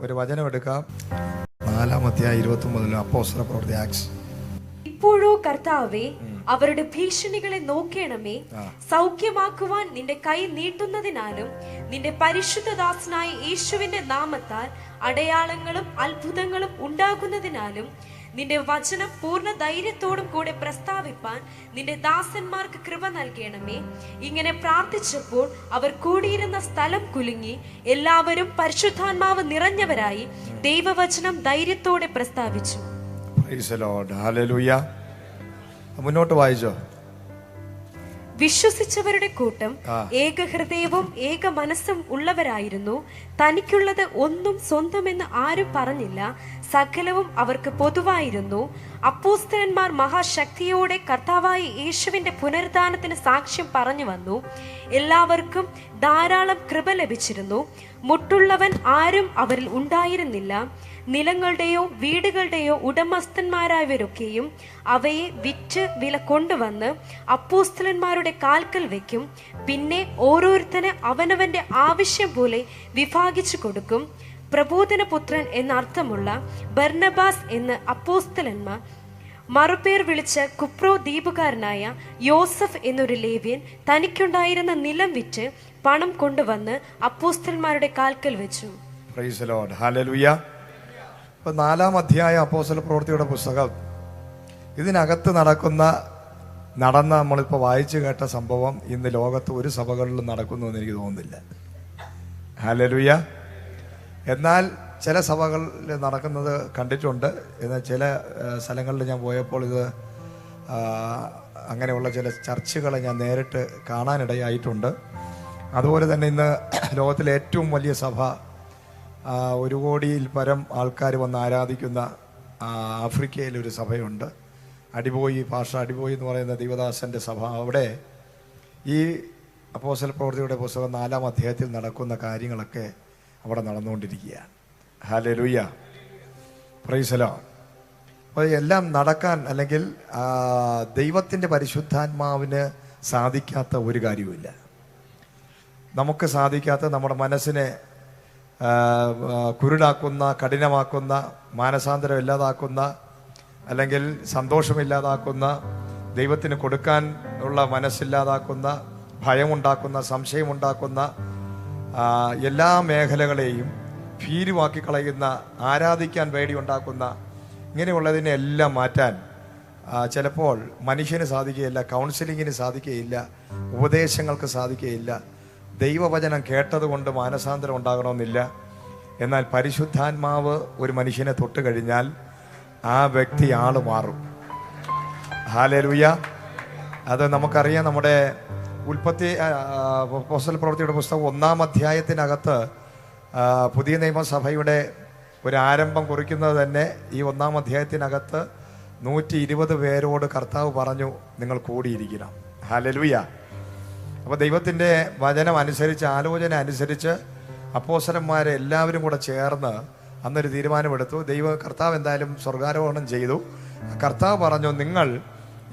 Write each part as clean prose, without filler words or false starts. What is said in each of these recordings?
ഒരു വചനം എടുക്കാം. 4:29 അപ്പോസ്തല പ്രവൃത്തി ആക്ട്സ്. ഇപ്പോഴോ കർത്താവേ, അവരുടെ ഭീഷണികളെ നോക്കേണമേ. സൗഖ്യമാക്കുവാൻ നിന്റെ കൈ നീട്ടുന്നതിനാലും നിന്റെ പരിശുദ്ധദാസനായ യേശുവിന്റെ നാമത്താൽ അടയാളങ്ങളും അത്ഭുതങ്ങളും ഉണ്ടാകുന്നതിനാലും നിന്റെ വചനം പൂർണ്ണ ധൈര്യത്തോടും കൂടെ പ്രസ്താവിപ്പാൻ നിന്റെ ദാസന്മാർക്ക് കൃപ നൽകണമേ. ഇങ്ങനെ പ്രാർത്ഥിച്ചപ്പോൾ അവർ കൂടിയിരുന്ന സ്ഥലം കുലുങ്ങി എല്ലാവരും പരിശുദ്ധാത്മാവ് നിറഞ്ഞവരായി ദൈവവചനം ധൈര്യത്തോടെ പ്രസ്താവിച്ചു. മുന്നോട്ട് വായിച്ചോ. വിശ്വസിച്ചവരുടെ കൂട്ടം ഏകഹൃദയവും ഏക മനസ്സും ഉള്ളവരായിരുന്നു. തനിക്കുള്ളത് ഒന്നും സ്വന്തമെന്ന് ആരും പറഞ്ഞില്ല. സകലവും അവർക്ക് പൊതുവായിരുന്നു. അപ്പോസ്തലന്മാർ മഹാശക്തിയോടെ കർത്താവായ യേശുവിന്റെ പുനരുദ്ധാനത്തിന് സാക്ഷ്യം പറഞ്ഞു വന്നു. എല്ലാവർക്കും ധാരാളം കൃപ ലഭിച്ചിരുന്നു. മുട്ടുള്ളവൻ ആരും അവരിൽ ഉണ്ടായിരുന്നില്ല. നിലങ്ങളുടെയോ വീടുകളുടെയോ ഉടമസ്ഥന്മാരായവരൊക്കെയും അവയെ വിറ്റ് വില കൊണ്ടുവന്ന് അപ്പോസ്തലന്മാരുടെ കാൽക്കൽ വെക്കും. പിന്നെ ഓരോരുത്തന് അവനവന്റെ ആവശ്യം പോലെ വിഭാഗിച്ചു കൊടുക്കും. പ്രബോധനപുത്രൻ എന്നർത്ഥമുള്ള ബർന്നബാസ് എന്ന് അപ്പോസ്തലന്മാർ മറുപേർ വിളിച്ച കുപ്രോ ദ്വീപുകാരനായ യോസഫ് എന്നൊരു ലേവ്യൻ തനിക്കുണ്ടായിരുന്ന നിലം വിറ്റ് പണം കൊണ്ടുവന്ന് അപ്പോസ്തലന്മാരുടെ കാൽക്കൽ വെച്ചു. Price the Lord. ഹല്ലേലൂയ. 4-ാം അധ്യായം അപ്പോസ്തല പ്രവൃത്തിയുടെ പുസ്തകം. ഇതിനകത്ത് നടന്ന നമ്മളിപ്പോൾ വായിച്ചു കേട്ട സംഭവം ഇന്ന് ലോകത്ത് ഒരു സഭകളിലും നടക്കുന്നു എന്ന് എനിക്ക് തോന്നുന്നില്ല. ഹല്ലേലൂയ. എന്നാൽ ചില സഭകളിൽ നടക്കുന്നത് കണ്ടിട്ടുണ്ട്. എന്നാൽ ചില സ്ഥലങ്ങളിൽ ഞാൻ പോയപ്പോൾ ഇത് അങ്ങനെയുള്ള ചില ചർച്ചുകളെ ഞാൻ നേരിട്ട് കാണാനിടയായിട്ടുണ്ട്. അതുപോലെ തന്നെ ഇന്ന് ലോകത്തിലെ ഏറ്റവും വലിയ സഭ 1 കോടിയിൽ പരം ആൾക്കാർ വന്ന് ആരാധിക്കുന്ന ആഫ്രിക്കയിലൊരു സഭയുണ്ട്. അടിപോയി എന്ന് പറയുന്ന ദൈവദാസൻ്റെ സഭ. അവിടെ ഈ അപ്പോസ്തല പ്രവൃത്തിയുടെ പുസ്തകം 4-ാം അധ്യായത്തിൽ നടക്കുന്ന കാര്യങ്ങളൊക്കെ അവിടെ നടന്നുകൊണ്ടിരിക്കുകയാണ്. ഹല്ലേലൂയ. Praise the Lord. അപ്പോൾ എല്ലാം നടക്കാൻ അല്ലെങ്കിൽ ദൈവത്തിൻ്റെ പരിശുദ്ധാത്മാവിന് സാധിക്കാത്ത ഒരു കാര്യവുമില്ല. നമുക്ക് സാധിക്കാത്ത, നമ്മുടെ മനസ്സിനെ കുരുടാക്കുന്ന, കഠിനമാക്കുന്ന, മാനസാന്തരം ഇല്ലാതാക്കുന്ന, അല്ലെങ്കിൽ സന്തോഷമില്ലാതാക്കുന്ന, ദൈവത്തിന് കൊടുക്കാൻ ഉള്ള മനസ്സില്ലാതാക്കുന്ന, ഭയമുണ്ടാക്കുന്ന, സംശയമുണ്ടാക്കുന്ന എല്ലാ മേഖലകളെയും ഭീരുവാക്കി കളയുന്ന, ആരാധിക്കാൻ പേടിയുണ്ടാക്കുന്ന ഇങ്ങനെയുള്ളതിനെ എല്ലാം മാറ്റാൻ ചിലപ്പോൾ മനുഷ്യന് സാധിക്കുകയില്ല, കൗൺസിലിങ്ങിന് സാധിക്കുകയില്ല, ഉപദേശങ്ങൾക്ക് സാധിക്കുകയില്ല. ദൈവവചനം കേട്ടതുകൊണ്ട് മാനസാന്തരം ഉണ്ടാകണമെന്നില്ല. എന്നാൽ പരിശുദ്ധാത്മാവ് ഒരു മനുഷ്യനെ തൊട്ട് കഴിഞ്ഞാൽ ആ വ്യക്തി ആള് മാറും. ഹല്ലേലൂയ. അത് നമുക്കറിയാം. നമ്മുടെ അപ്പോസ്തല പ്രവൃത്തിയുടെ പുസ്തകം 1-ാം അധ്യായത്തിനകത്ത് പുതിയ നിയമസഭയുടെ ഒരു ആരംഭം കുറിക്കുന്നത് തന്നെ ഈ 1-ാം അധ്യായത്തിനകത്ത് 120 പേരോട് കർത്താവ് പറഞ്ഞു, നിങ്ങൾ കൂടിയിരിക്കണം. ഹല്ലേലൂയ. അപ്പോൾ ദൈവത്തിൻ്റെ വചനം അനുസരിച്ച്, ആലോചന അനുസരിച്ച് അപ്പോസ്തലന്മാരെ എല്ലാവരും കൂടെ ചേർന്ന് അന്നൊരു തീരുമാനമെടുത്തു. കർത്താവ് എന്തായാലും സ്വർഗാരോഹണം ചെയ്തു. കർത്താവ് പറഞ്ഞു, നിങ്ങൾ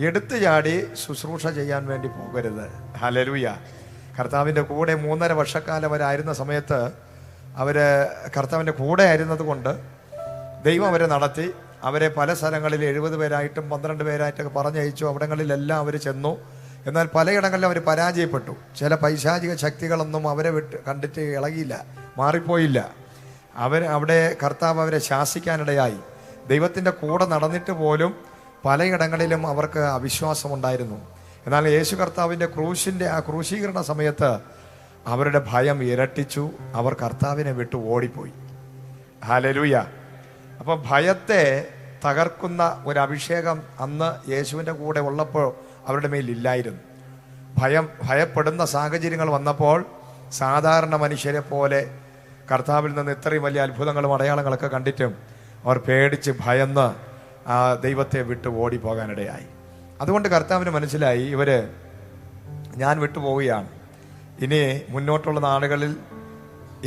എടുത്തു ചാടി ശുശ്രൂഷ ചെയ്യാൻ വേണ്ടി പോകരുത്. ഹല്ലേലൂയ. കർത്താവിൻ്റെ കൂടെ 3.5 വർഷക്കാലം അവരായിരുന്ന സമയത്ത് കർത്താവിൻ്റെ കൂടെ ആയിരുന്നത് കൊണ്ട് ദൈവം അവരെ നടത്തി. അവരെ പല സ്ഥലങ്ങളിൽ 70 പേരായിട്ടും 12 പേരായിട്ടൊക്കെ പറഞ്ഞയച്ചു. അവിടങ്ങളിലെല്ലാം അവർ ചെന്നു. എന്നാൽ പലയിടങ്ങളിലും അവർ പരാജയപ്പെട്ടു. ചില പൈശാചിക ശക്തികളൊന്നും അവരെ കണ്ടിട്ട് ഇളകിയില്ല, മാറിപ്പോയില്ല. അവിടെ കർത്താവ് അവരെ ശാസിക്കാനിടയായി. ദൈവത്തിൻ്റെ കൂടെ നടന്നിട്ട് പോലും പലയിടങ്ങളിലും അവർക്ക് അവിശ്വാസമുണ്ടായിരുന്നു. എന്നാൽ യേശു കർത്താവിൻ്റെ ക്രൂശീകരണ സമയത്ത് അവരുടെ ഭയം ഇരട്ടിച്ചു. അവർ കർത്താവിനെ വിട്ടു ഓടിപ്പോയി. ഹല്ലേലൂയ. അപ്പോൾ ഭയത്തെ തകർക്കുന്ന ഒരു അഭിഷേകം അന്ന് യേശുവിൻ്റെ കൂടെ ഉള്ളപ്പോൾ അവരുടെ മേലില്ലായിരുന്നു. ഭയപ്പെടുന്ന സാഹചര്യങ്ങൾ വന്നപ്പോൾ സാധാരണ മനുഷ്യരെ പോലെ കർത്താവിൽ നിന്ന് ഇത്രയും വലിയ അത്ഭുതങ്ങളും അടയാളങ്ങളൊക്കെ കണ്ടിട്ടും അവർ പേടിച്ച് ഭയന്ന് ദൈവത്തെ വിട്ടു ഓടിപ്പോകാനിടയായി. അതുകൊണ്ട് കർത്താവിന് മനസ്സിലായി, ഞാൻ വിട്ടുപോവുകയാണ്. ഇനി മുന്നോട്ടുള്ള നാളുകളിൽ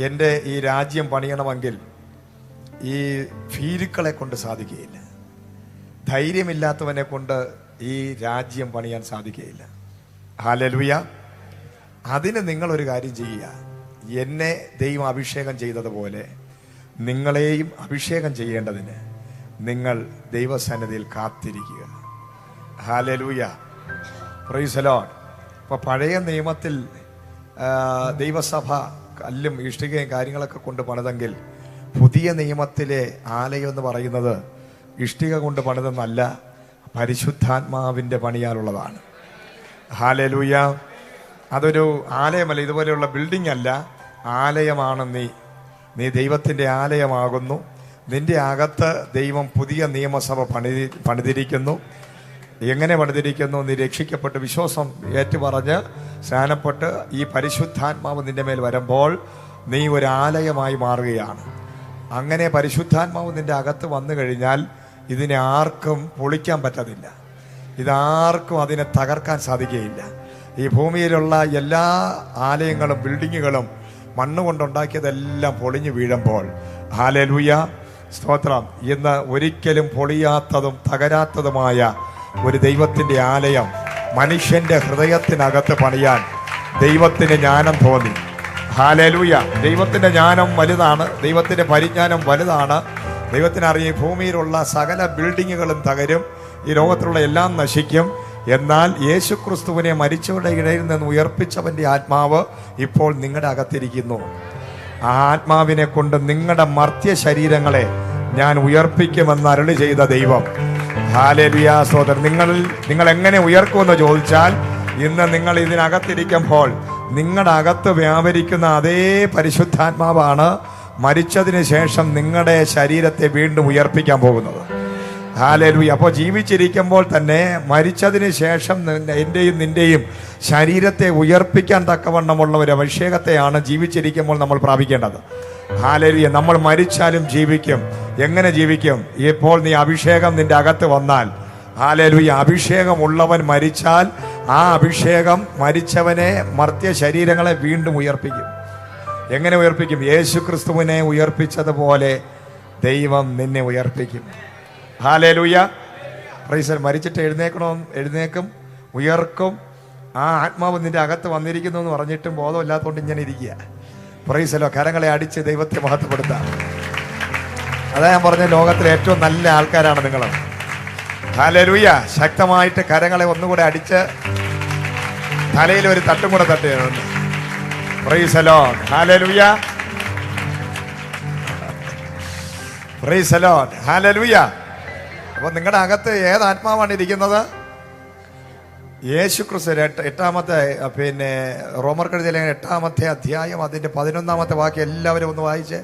എൻ്റെ ഈ രാജ്യം പണിയണമെങ്കിൽ ഈ ഭീരുക്കളെ കൊണ്ട് സാധിക്കുകയില്ല, ധൈര്യമില്ലാത്തവനെ കൊണ്ട് ഈ രാജ്യം പണിയാൻ സാധിക്കുകയില്ല. ഹല്ലേലൂയ. അതിന് നിങ്ങളൊരു കാര്യം ചെയ്യുക. എന്നെ ദൈവം അഭിഷേകം ചെയ്തതുപോലെ നിങ്ങളെയും അഭിഷേകം ചെയ്യേണ്ടതിന് നിങ്ങൾ ദൈവസന്നിധിയിൽ കാത്തിരിക്കുക. Hallelujah, praise the Lord. അപ്പോൾ പഴയ നിയമത്തിൽ ദൈവസഭ കല്ലും ഇഷ്ടികയും കാര്യങ്ങളൊക്കെ കൊണ്ട് പണിതെങ്കിൽ പുതിയ നിയമത്തിലെ ആലയം എന്ന് പറയുന്നത് ഇഷ്ടിക കൊണ്ട് പണിതെന്നല്ല, പരിശുദ്ധാത്മാവിൻ്റെ പണിയാലുള്ളതാണ്. ഹല്ലേലൂയ. അതൊരു ആലയമല്ല, ഇതുപോലെയുള്ള ബിൽഡിംഗ് അല്ല, ആലയമാണ് നീ ദൈവത്തിൻ്റെ ആലയമാകുന്നു. നിന്റെ അകത്ത് ദൈവം പുതിയ നിയമസഭ പണിതിരിക്കുന്നു. എങ്ങനെ പണിതിരിക്കുന്നു? നീ രക്ഷിക്കപ്പെട്ട് വിശ്വാസം ഏറ്റുപറഞ്ഞ് സ്നാനപ്പെട്ട് ഈ പരിശുദ്ധാത്മാവ് നിന്റെ മേൽ വരുമ്പോൾ നീ ഒരു ആലയമായി മാറുകയാണ്. അങ്ങനെ പരിശുദ്ധാത്മാവ് നിന്റെ അകത്ത് വന്നു കഴിഞ്ഞാൽ ഇതിനെ ആർക്കും പൊളിക്കാൻ പറ്റത്തില്ല, ഇതാർക്കും അതിനെ തകർക്കാൻ സാധിക്കുകയില്ല. ഈ ഭൂമിയിലുള്ള എല്ലാ ആലയങ്ങളും ബിൽഡിങ്ങുകളും മണ്ണുകൊണ്ടുണ്ടാക്കിയതെല്ലാം പൊളിഞ്ഞു വീഴുമ്പോൾ, ഹല്ലേലൂയ, സ്തോത്രം, ഇന്ന് ഒരിക്കലും പൊളിയാത്തതും തകരാത്തതുമായ ഒരു ദൈവത്തിൻ്റെ ആലയം മനുഷ്യൻ്റെ ഹൃദയത്തിനകത്ത് പണിയാൻ ദൈവത്തിന് ജ്ഞാനം തോന്നി. ഹല്ലേലൂയ. ദൈവത്തിൻ്റെ ജ്ഞാനം വലുതാണ്, ദൈവത്തിൻ്റെ പരിജ്ഞാനം വലുതാണ്. ദൈവത്തിനറിയാം ഭൂമിയിലുള്ള സകല ബിൽഡിങ്ങുകളും തകരും, ഈ ലോകത്തിലുള്ള എല്ലാം നശിക്കും. എന്നാൽ യേശുക്രിസ്തുവിനെ മരിച്ചവരുടെ ഇടയിൽ നിന്ന് ഉയർപ്പിച്ചവൻ്റെ ആത്മാവ് ഇപ്പോൾ നിങ്ങളുടെ അകത്തിരിക്കുന്നു. ആ ആത്മാവിനെ കൊണ്ട് നിങ്ങളുടെ മർത്യ ശരീരങ്ങളെ ഞാൻ ഉയർപ്പിക്കുമെന്ന് അരുളി ചെയ്ത ദൈവം. ഹല്ലേലൂയ, സഹോദരൻ. നിങ്ങൾ എങ്ങനെ ഉയർക്കുമെന്ന് ചോദിച്ചാൽ, ഇന്ന് നിങ്ങൾ ഇതിനകത്തിരിക്കുമ്പോൾ നിങ്ങളുടെ അകത്ത് വ്യാപരിക്കുന്ന അതേ പരിശുദ്ധാത്മാവാണ് മരിച്ചതിന് ശേഷം നിങ്ങളുടെ ശരീരത്തെ വീണ്ടും ഉയർപ്പിക്കാൻ പോകുന്നത്. ഹല്ലേലൂയ. അപ്പോൾ ജീവിച്ചിരിക്കുമ്പോൾ തന്നെ മരിച്ചതിന് ശേഷം എൻ്റെയും നിൻ്റെയും ശരീരത്തെ ഉയർപ്പിക്കാൻ തക്കവണ്ണമുള്ള ഒരു അഭിഷേകത്തെയാണ് ജീവിച്ചിരിക്കുമ്പോൾ നമ്മൾ പ്രാപിക്കേണ്ടത്. ഹല്ലേലൂയ. നമ്മൾ മരിച്ചാലും ജീവിക്കും. എങ്ങനെ ജീവിക്കും? ഇപ്പോൾ നീ അഭിഷേകം നിന്റെ അകത്ത് വന്നാൽ, ഹല്ലേലൂയ, അഭിഷേകമുള്ളവൻ മരിച്ചാൽ ആ അഭിഷേകം മരിച്ചവനെ മർത്യ ശരീരങ്ങളെ വീണ്ടും ഉയർപ്പിക്കും. എങ്ങനെ ഉയർപ്പിക്കും? യേശുക്രിസ്തുവിനെ ഉയർപ്പിച്ചതുപോലെ ദൈവം നിന്നെ ഉയർപ്പിക്കും. Hallelujah, price. മരിച്ചിട്ട് എഴുന്നേക്കും, ഉയർക്കും. ആ ആത്മാവ് നിന്റെ അകത്ത് വന്നിരിക്കുന്നു എന്ന് പറഞ്ഞിട്ടും ബോധമില്ലാത്തതുകൊണ്ട് ഇങ്ങനെ ഇരിക്കുക. പ്രൈസലോ, കരങ്ങളെ അടിച്ച് ദൈവത്തെ മഹത്വപ്പെടുത്താം. അതാ ഞാൻ പറഞ്ഞ, ലോകത്തിലെ ഏറ്റവും നല്ല ആൾക്കാരാണ് നിങ്ങൾ. ഹല്ലേലൂയ. ശക്തമായിട്ട് കരങ്ങളെ ഒന്നുകൂടെ അടിച്ച് തലയിൽ ഒരു തട്ടും കൂടെ തട്ടുകയാണ്. പ്രൈസലോ, ഹല്ലേലൂയ, പ്രൈസലോ, ഹല്ലേലൂയ. അപ്പൊ നിങ്ങളുടെ അകത്ത് ഏത് ആത്മാവാണ് ഇരിക്കുന്നത്? യേശുക്രിസ്തു. എട്ടാമത്തെ റോമർക്കെഴുതിയ 8-ാമത്തെ അധ്യായം അതിന്റെ 11-ാമത്തെ വാക്യം എല്ലാവരും ഒന്ന് വായിച്ചേ.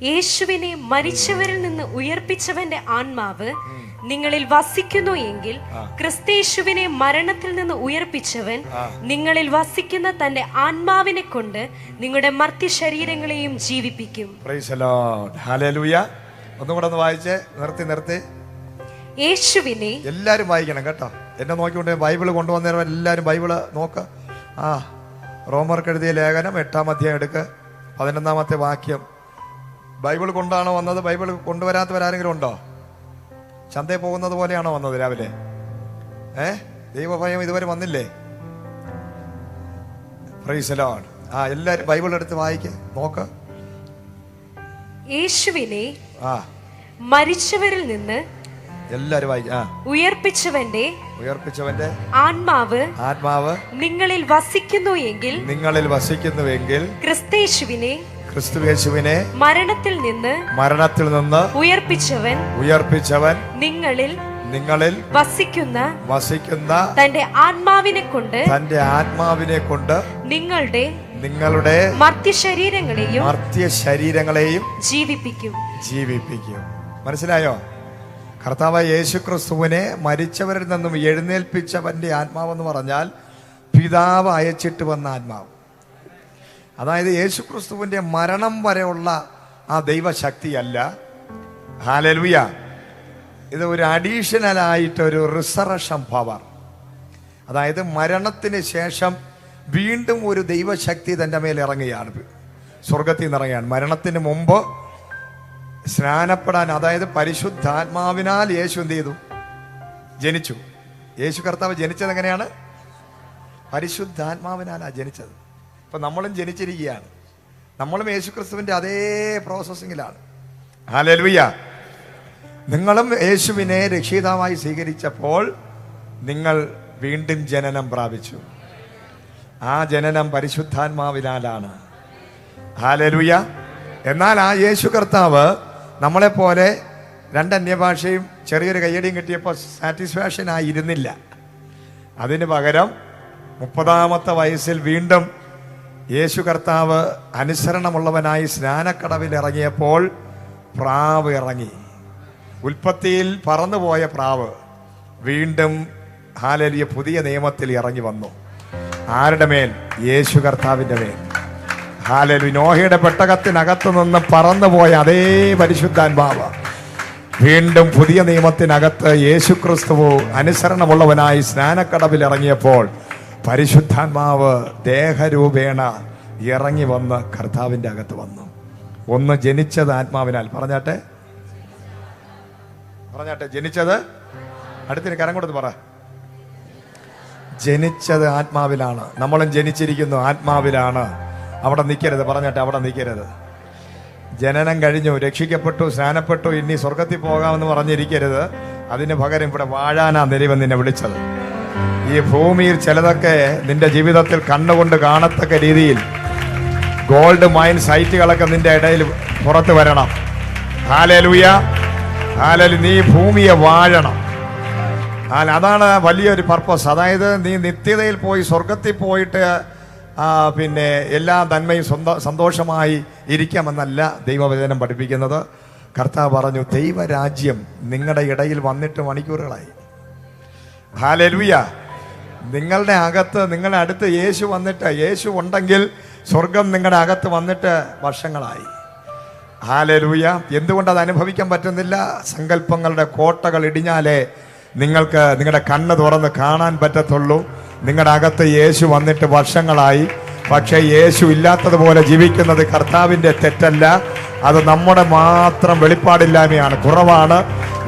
യേശുവിനെ മരിച്ചവരിൽ നിന്ന് ഉയർപ്പിച്ചവന്റെ ആത്മാവ് നിങ്ങളിൽ വസിക്കുന്നു എങ്കിൽ ക്രിസ്തയേശുവിനെ മരണത്തിൽ നിന്ന് ഉയർപ്പിച്ചവൻ നിങ്ങളിൽ വസിക്കുന്ന തന്റെ ആത്മാവിനെ കൊണ്ട് നിങ്ങളുടെ മർത്യ ശരീരങ്ങളെയും ജീവിപ്പിക്കും. Praise the Lord. ഹല്ലേലൂയ. ഒന്നുകൂടെ ഒന്ന് വായിച്ചേ. നിർത്തി. യേശുവിനെ എല്ലാരും വായിക്കണം കേട്ടോ. എന്നെ നോക്കിക്കൊണ്ട് ബൈബിള് കൊണ്ടുവന്നേരം എല്ലാവരും ബൈബിള് നോക്ക്. റോമർക്കെഴുതിയ ലേഖനം 8-ാം അധ്യായം എടുക്ക്, 11-ാമത്തെ വാക്യം. ബൈബിൾ കൊണ്ടാണോ വന്നത്? ബൈബിൾ കൊണ്ടുവരാത്തവരാരെങ്കിലും ഉണ്ടോ? ചന്തയിൽ പോകുന്നത് പോലെയാണോ വന്നത് രാവിലെ? ദൈവഭയം ഇതുവരെ വന്നില്ലേ? Price the Lord. എല്ലാരും ബൈബിൾ എടുത്ത് വായിക്ക്, നോക്ക്. യേശുവിനെ മരിച്ചവരിൽ നിന്ന് എല്ലാരും വായിക്കാം. ഉയർപ്പിച്ചവന്റെ ആത്മാവ് നിങ്ങളിൽ വസിക്കുന്നുവെങ്കിൽ ക്രിസ്തുയേശുവിനെ മരണത്തിൽ നിന്ന് ഉയർപ്പിച്ചവൻ നിങ്ങളിൽ വസിക്കുന്ന തന്റെ ആത്മാവിനെ കൊണ്ട് നിങ്ങളുടെ മർത്യ ശരീരങ്ങളെയും ജീവിപ്പിക്കും. മനസ്സിലായോ? കർത്താവായ യേശുക്രിസ്തുവിനെ മരിച്ചവരിൽ നിന്നും എഴുന്നേൽപ്പിച്ചവന്റെ ആത്മാവെന്ന് പറഞ്ഞാൽ പിതാവ് അയച്ചിട്ട് വന്ന ആത്മാവ്. അതായത് യേശുക്രിസ്തുവിന്റെ മരണം വരെയുള്ള ആ ദൈവശക്തിയല്ല. ഹല്ലേലൂയ. ഇത് ഒരു അഡീഷണൽ ആയിട്ട് ഒരു റിസറക്ഷൻ പവർ. അതായത് മരണത്തിന് ശേഷം വീണ്ടും ഒരു ദൈവശക്തി തൻ്റെ മേൽ ഇറങ്ങുകയാണ്, സ്വർഗത്തിൽ നിന്ന് ഇറങ്ങുകയാണ്. മരണത്തിന് മുമ്പ് സ്നാനപ്പെടാൻ, അതായത് പരിശുദ്ധാത്മാവിനാൽ യേശു എന്ത് ചെയ്തു? ജനിച്ചു. യേശു കർത്താവ് ജനിച്ചത് എങ്ങനെയാണ്? പരിശുദ്ധാത്മാവിനാലാണ് ജനിച്ചത്. ഇപ്പം നമ്മളും ജനിച്ചിരിക്കുകയാണ്. നമ്മളും യേശുക്രിസ്തുവിൻ്റെ അതേ പ്രോസസ്സിങ്ങിലാണ്. ഹല്ലേലൂയ. നിങ്ങളും യേശുവിനെ രക്ഷിതാവായി സ്വീകരിച്ചപ്പോൾ നിങ്ങൾ വീണ്ടും ജനനം പ്രാപിച്ചു. ആ ജനനം പരിശുദ്ധാത്മാവിനാലാണ്. ഹല്ലേലൂയ. എന്നാൽ ആ യേശു കർത്താവ് നമ്മളെപ്പോലെ 2 അന്യഭാഷയും ചെറിയൊരു കയ്യടിയും കിട്ടിയപ്പോൾ സാറ്റിസ്ഫാക്ഷൻ ആയിരുന്നില്ല. അതിന് പകരം 30-ാമത്തെ വയസ്സിൽ വീണ്ടും യേശു കർത്താവ് അനുസരണമുള്ളവനായി സ്നാനക്കടവിൽ ഇറങ്ങിയപ്പോൾ പ്രാവ് ഇറങ്ങി. ഉൽപ്പത്തിയിൽ പറന്നുപോയ പ്രാവ് വീണ്ടും ഹല്ലേലൂയ പുതിയ നിയമത്തിൽ ഇറങ്ങി വന്നു. ആരുടെ മേൽ? യേശു കർത്താവിൻ്റെ മേൽ. ഹല്ലേലൂയ. നോഹയുടെ പെട്ടകത്തിനകത്തു നിന്ന് പറന്നുപോയ അതേ പരിശുദ്ധാത്മാവ് വീണ്ടും പുതിയ നിയമത്തിനകത്ത് യേശു ക്രിസ്തുവോ അനുസരണമുള്ളവനായി സ്നാനക്കടവിൽ ഇറങ്ങിയപ്പോൾ പരിശുദ്ധാത്മാവ് ദേഹരൂപേണ ഇറങ്ങി വന്ന് കർത്താവിൻ്റെ അകത്ത് വന്നു. ഒന്ന് ജനിച്ചത് ആത്മാവിനാൽ. പറഞ്ഞാട്ടെ ജനിച്ചത്. അടുത്തിന് കരം കൊടുത്ത് പറ. ജനിച്ചത് ആത്മാവിലാണ്. നമ്മളും ജനിച്ചിരിക്കുന്നു ആത്മാവിലാണ്. അവിടെ നിൽക്കരുത്. പറഞ്ഞാട്ടെ അവിടെ നിൽക്കരുത്. ജനനം കഴിഞ്ഞു, രക്ഷിക്കപ്പെട്ടു, സ്നാനപ്പെട്ടു, ഇനി സ്വർഗത്തിൽ പോകാമെന്ന് പറഞ്ഞിരിക്കരുത്. അതിന് പകരം ഇവിടെ വാഴാനാ ദൈവം നിന്നെ വിളിച്ചത്. ഈ ഭൂമിയിൽ ചിലതൊക്കെ നിന്റെ ജീവിതത്തിൽ കണ്ണുകൊണ്ട് കാണത്തക്ക രീതിയിൽ ഗോൾഡ് മൈൻ സൈറ്റുകളൊക്കെ നിന്റെ ഇടയിൽ പുറത്തു വരണം. ഹല്ലേലൂയ. ഹല്ലേലൂയ. നീ ഭൂമിയെ വാഴണം. അതാണ് വലിയൊരു പർപ്പസ്. അതായത് നീ നിത്യതയിൽ പോയി സ്വർഗത്തിൽ പോയിട്ട് പിന്നെ എല്ലാ നന്മയും സന്തോഷമായി ഇരിക്കാമെന്നല്ല ദൈവവചനം പഠിപ്പിക്കുന്നത്. കർത്താവ് പറഞ്ഞു, ദൈവരാജ്യം നിങ്ങളുടെ ഇടയിൽ വന്നിട്ട് മണിക്കൂറുകളായി. ഹല്ലേലൂയ. നിങ്ങളുടെ അകത്ത്, നിങ്ങളുടെ അടുത്ത് യേശു വന്നിട്ട്, യേശു ഉണ്ടെങ്കിൽ സ്വർഗം നിങ്ങളുടെ അകത്ത് വന്നിട്ട് വർഷങ്ങളായി. ഹല്ലേലൂയ. എന്തുകൊണ്ടത് അനുഭവിക്കാൻ പറ്റുന്നില്ല? സങ്കല്പങ്ങളുടെ കോട്ടകൾ ഇടിഞ്ഞാലേ നിങ്ങൾക്ക് നിങ്ങളുടെ കണ്ണ് തുറന്ന് കാണാൻ പറ്റത്തുള്ളൂ. നിങ്ങളുടെ അകത്ത് യേശു വന്നിട്ട് വർഷങ്ങളായി. പക്ഷേ യേശു ഇല്ലാത്തതുപോലെ ജീവിക്കുന്നത് കർത്താവിൻ്റെ തെറ്റല്ല, അത് നമ്മുടെ മാത്രം വെളിപ്പാടില്ലായ്മയാണ്, കുറവാണ്.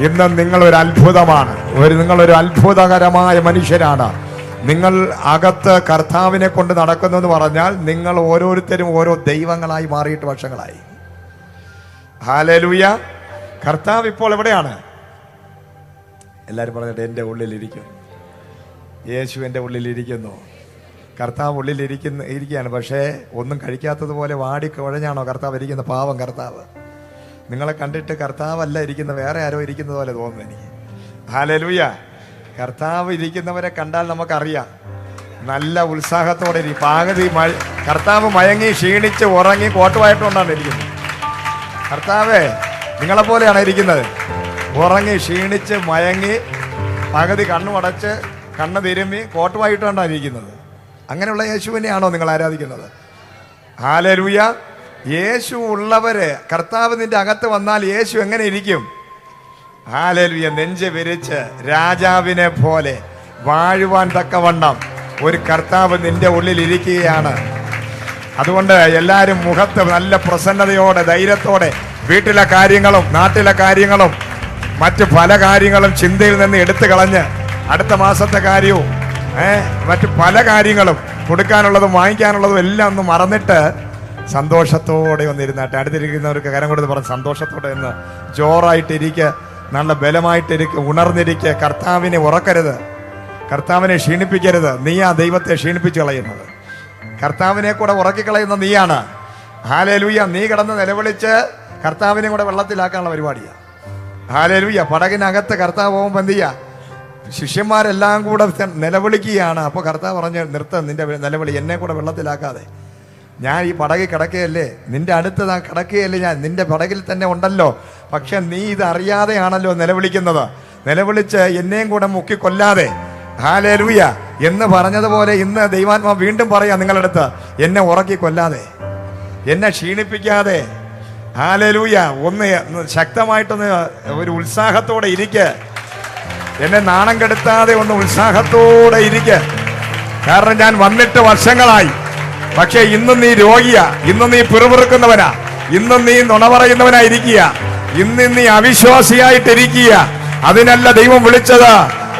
ഇന്ന് നിങ്ങളൊരു അത്ഭുതമാണ്. നിങ്ങളൊരു അത്ഭുതകരമായ മനുഷ്യരാണ്. നിങ്ങൾ അകത്ത് കർത്താവിനെ കൊണ്ട് നടക്കുന്നു എന്ന് പറഞ്ഞാൽ നിങ്ങൾ ഓരോരുത്തരും ഓരോ ദൈവങ്ങളായി മാറിയിട്ട് വർഷങ്ങളായി. ഹല്ലേലൂയ. കർത്താവ് ഇപ്പോൾ എവിടെയാണ്? എല്ലാവരും പറഞ്ഞിട്ട് എൻ്റെ ഉള്ളിലിരിക്കുന്നു. യേശു എൻ്റെ ഉള്ളിലിരിക്കുന്നു. കർത്താവ് ഇരിക്കുകയാണ്. പക്ഷേ ഒന്നും കഴിക്കാത്തതുപോലെ വാടി കുഴഞ്ഞാണോ കർത്താവ് ഇരിക്കുന്ന? പാവം കർത്താവ്. നിങ്ങളെ കണ്ടിട്ട് കർത്താവല്ല ഇരിക്കുന്ന, വേറെ ആരോ ഇരിക്കുന്ന പോലെ തോന്നുന്നു എനിക്ക്. ഹല്ലേലൂയ. കർത്താവ് ഇരിക്കുന്നവരെ കണ്ടാൽ നമുക്കറിയാം, നല്ല ഉത്സാഹത്തോടെ ഇരിക്കും. കർത്താവ് മയങ്ങി ക്ഷീണിച്ച് ഉറങ്ങി കോട്ടുവായിട്ടുകൊണ്ടാണ് ഇരിക്കുന്നത്. കർത്താവേ നിങ്ങളെപ്പോലെയാണ് ഇരിക്കുന്നത്. ഉറങ്ങി ക്ഷീണിച്ച് മയങ്ങി പകുതി കണ്ണുമടച്ച് കണ്ണ് തിരുമ്മി കോട്ടുമായിട്ടാണ് ഇരിക്കുന്നത്. അങ്ങനെയുള്ള യേശുവിനെയാണോ നിങ്ങൾ ആരാധിക്കുന്നത്? ഹല്ലേലൂയ. യേശു ഉള്ളവര്, കർത്താവ് നിന്റെ അകത്ത് വന്നാൽ യേശു എങ്ങനെ ഇരിക്കും? ഹല്ലേലൂയ. നെഞ്ച് വിരിച്ച് രാജാവിനെ പോലെ വാഴുവാൻ തക്കവണ്ണം ഒരു കർത്താവ് നിന്റെ ഉള്ളിൽ ഇരിക്കുകയാണ്. അതുകൊണ്ട് എല്ലാവരും മുഖത്ത് നല്ല പ്രസന്നതയോടെ, ധൈര്യത്തോടെ വീട്ടിലെ കാര്യങ്ങളും നാട്ടിലെ കാര്യങ്ങളും മറ്റു പല കാര്യങ്ങളും ചിന്തയിൽ നിന്ന് എടുത്തു കളഞ്ഞ് അടുത്ത മാസത്തെ കാര്യവും മറ്റു പല കാര്യങ്ങളും കൊടുക്കാനുള്ളതും വാങ്ങിക്കാനുള്ളതും എല്ലാം ഒന്ന് മറന്നിട്ട് സന്തോഷത്തോടെ ഒന്നിരുന്നാട്ടെ. അടുത്തിരിക്കുന്നവർക്ക് കരം കൊടുത്ത് പറഞ്ഞ് സന്തോഷത്തോടെ ഒന്ന് ജോറായിട്ടിരിക്കുക, നല്ല ബലമായിട്ടിരിക്കുക, ഉണർന്നിരിക്കുക. കർത്താവിനെ ഉറക്കരുത്, കർത്താവിനെ ക്ഷീണിപ്പിക്കരുത്. നീയാ ദൈവത്തെ ക്ഷീണിപ്പിച്ച് കളയുന്നത്. കർത്താവിനെ കൂടെ ഉറക്കിക്കളയുന്ന നീയാണ്. ഹല്ലേലൂയ. നീ കിടന്ന് നിലവിളിച്ച് കർത്താവിനെ കൂടെ വെള്ളത്തിലാക്കാനുള്ള പരിപാടിയാണ്. ഹല്ലേലൂയ. പടകിനകത്ത് കർത്താവ് പോകുമ്പോൾ എന്ത് ചെയ്യുക? ശിഷ്യന്മാരെല്ലാം കൂടെ നിലവിളിക്കുകയാണ്. അപ്പോൾ കർത്താവ് പറഞ്ഞ്, നിർത്ത നിന്റെ നിലവിളി, എന്നെ കൂടെ വെള്ളത്തിലാക്കാതെ. ഞാൻ ഈ പടകിൽ കിടക്കുകയല്ലേ, നിന്റെ അടുത്ത് കിടക്കുകയല്ലേ, ഞാൻ നിന്റെ പടകിൽ തന്നെ ഉണ്ടല്ലോ. പക്ഷെ നീ ഇത് അറിയാതെയാണല്ലോ നിലവിളിക്കുന്നത്. നിലവിളിച്ച് എന്നെയും കൂടെ മുക്കിക്കൊല്ലാതെ. ഹല്ലേലൂയ എന്ന് പറഞ്ഞതുപോലെ ഇന്ന് ദൈവാത്മാ വീണ്ടും പറയാം നിങ്ങളുടെ അടുത്ത്, എന്നെ ഉറക്കി കൊല്ലാതെ, എന്നെ ക്ഷീണിപ്പിക്കാതെ. ഹല്ലേലൂയ. ഒന്ന് ശക്തമായിട്ടൊന്ന് ഒരു ഉത്സാഹത്തോടെ ഇരിക്ക്. എന്നെ നാണം കെടുത്താതെ ഒന്ന് ഉത്സാഹത്തോടെ ഇരിക്ക്. കാരണം ഞാൻ വന്നിട്ട് വർഷങ്ങളായി. പക്ഷെ ഇന്നും നീ രോഗിയാ, ഇന്നും നീ പിറുപിറുക്കുന്നവനാ, ഇന്നും നീ നുണ പറയുന്നവനായിരിക്കുക, ഇന്നും നീ അവിശ്വാസിയായിട്ടിരിക്കുക. അതിനല്ല ദൈവം വിളിച്ചത്.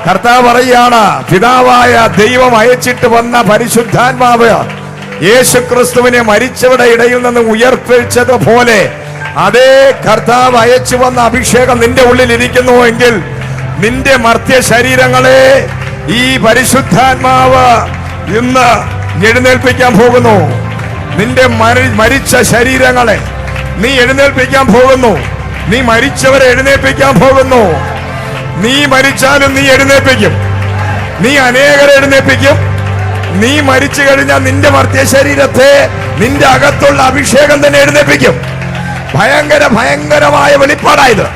കർത്താവ് പറയുകയാണ്, പിതാവായ ദൈവം അയച്ചിട്ട് വന്ന പരിശുദ്ധാത്മാവ് യേശുക്രിസ്തുവിനെ മരിച്ചവരുടെ ഇടയിൽ നിന്ന് ഉയർപ്പിച്ചതുപോലെ അതേ കർത്താവ് അയച്ചു വന്ന അഭിഷേകം നിന്റെ ഉള്ളിൽ ഇരിക്കുന്നുവെങ്കിൽ നിന്റെ മർത്യ ശരീരങ്ങളെ ഈ പരിശുദ്ധാത്മാവ് ഇന്ന് എഴുന്നേൽപ്പിക്കാൻ പോകുന്നു. നിന്റെ മരിച്ച ശരീരങ്ങളെ നീ എഴുന്നേൽപ്പിക്കാൻ പോകുന്നു. നീ മരിച്ചവരെ എഴുന്നേൽപ്പിക്കാൻ പോകുന്നു. നീ മരിച്ചാലും നീ എഴുന്നേൽപ്പിക്കും. നീ അനേകരെ എഴുന്നേൽപ്പിക്കും. നീ മരിച്ചു കഴിഞ്ഞാൽ നിന്റെ മർത്യ ശരീരത്തെ നിന്റെ അകത്തുള്ള അഭിഷേകം തന്നെ എഴുന്നേൽപ്പിക്കും. ഭയങ്കരമായ വെളിപ്പാടായത്.